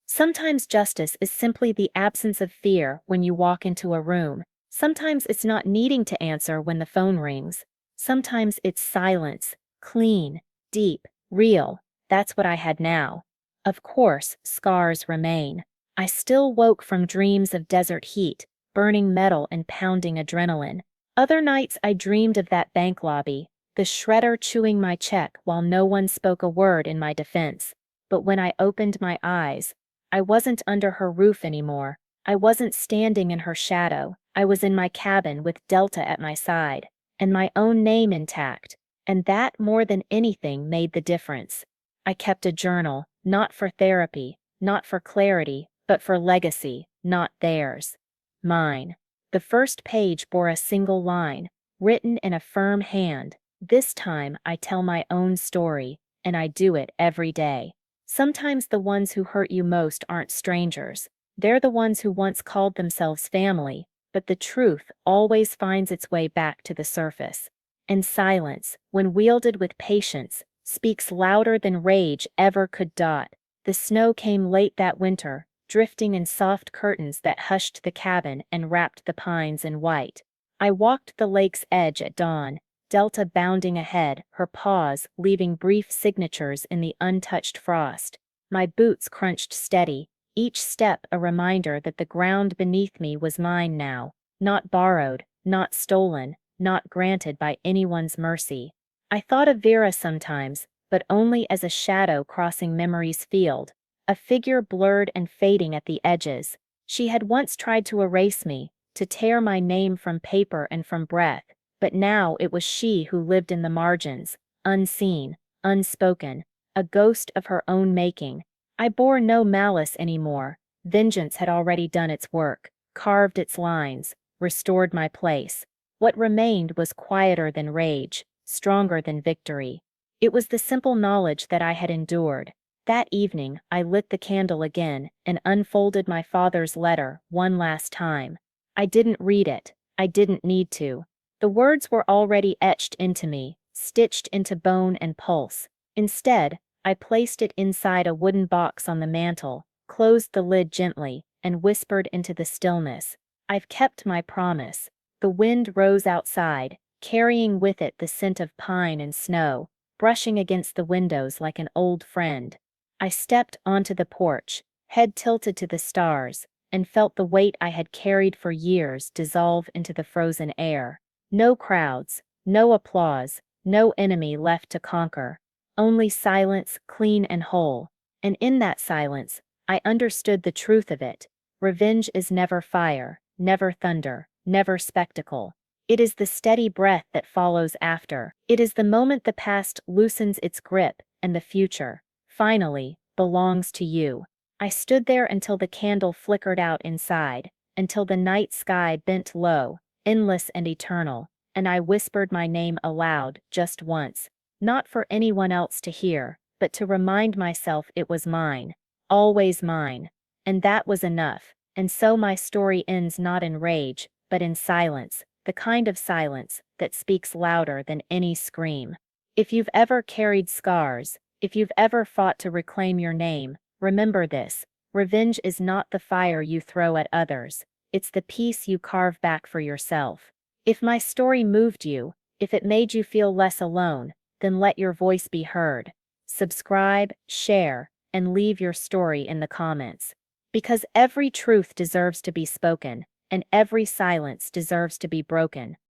Sometimes justice is simply the absence of fear when you walk into a room. Sometimes it's not needing to answer when the phone rings. Sometimes it's silence, clean, deep, real. That's what I had now. Of course, scars remain. I still woke from dreams of desert heat, burning metal and pounding adrenaline. Other nights I dreamed of that bank lobby, the shredder chewing my check while no one spoke a word in my defense. But when I opened my eyes, I wasn't under her roof anymore. I wasn't standing in her shadow. I was in my cabin with Delta at my side, and my own name intact, and that more than anything made the difference. I kept a journal, not for therapy, not for clarity, but for legacy, not theirs. Mine. The first page bore a single line, written in a firm hand. This time I tell my own story, and I do it every day. Sometimes the ones who hurt you most aren't strangers. They're the ones who once called themselves family, but the truth always finds its way back to the surface. And silence, when wielded with patience, speaks louder than rage ever could. The snow came late that winter, drifting in soft curtains that hushed the cabin and wrapped the pines in white. I walked the lake's edge at dawn, Delta bounding ahead, her paws leaving brief signatures in the untouched frost. My boots crunched steady, each step a reminder that the ground beneath me was mine now, not borrowed, not stolen, not granted by anyone's mercy. I thought of Vera sometimes, but only as a shadow crossing memory's field, a figure blurred and fading at the edges. She had once tried to erase me, to tear my name from paper and from breath, but now it was she who lived in the margins, unseen, unspoken, a ghost of her own making. I bore no malice anymore. Vengeance had already done its work, carved its lines, restored my place. What remained was quieter than rage, stronger than victory. It was the simple knowledge that I had endured. That evening, I lit the candle again and unfolded my father's letter one last time. I didn't read it. I didn't need to. The words were already etched into me, stitched into bone and pulse. Instead, I placed it inside a wooden box on the mantel, closed the lid gently, and whispered into the stillness. I've kept my promise. The wind rose outside, carrying with it the scent of pine and snow, brushing against the windows like an old friend. I stepped onto the porch, head tilted to the stars, and felt the weight I had carried for years dissolve into the frozen air. No crowds, no applause, no enemy left to conquer. Only silence, clean and whole. And in that silence, I understood the truth of it. Revenge is never fire, never thunder, never spectacle. It is the steady breath that follows after. It is the moment the past loosens its grip and the future, finally, belongs to you. I stood there until the candle flickered out inside, until the night sky bent low, endless and eternal, and I whispered my name aloud just once, not for anyone else to hear, but to remind myself it was mine, always mine. And that was enough. And so my story ends not in rage, but in silence, the kind of silence that speaks louder than any scream. If you've ever carried scars, if you've ever fought to reclaim your name, remember this: revenge is not the fire you throw at others, it's the peace you carve back for yourself. If my story moved you, if it made you feel less alone, then let your voice be heard. Subscribe, share, and leave your story in the comments. Because every truth deserves to be spoken, and every silence deserves to be broken.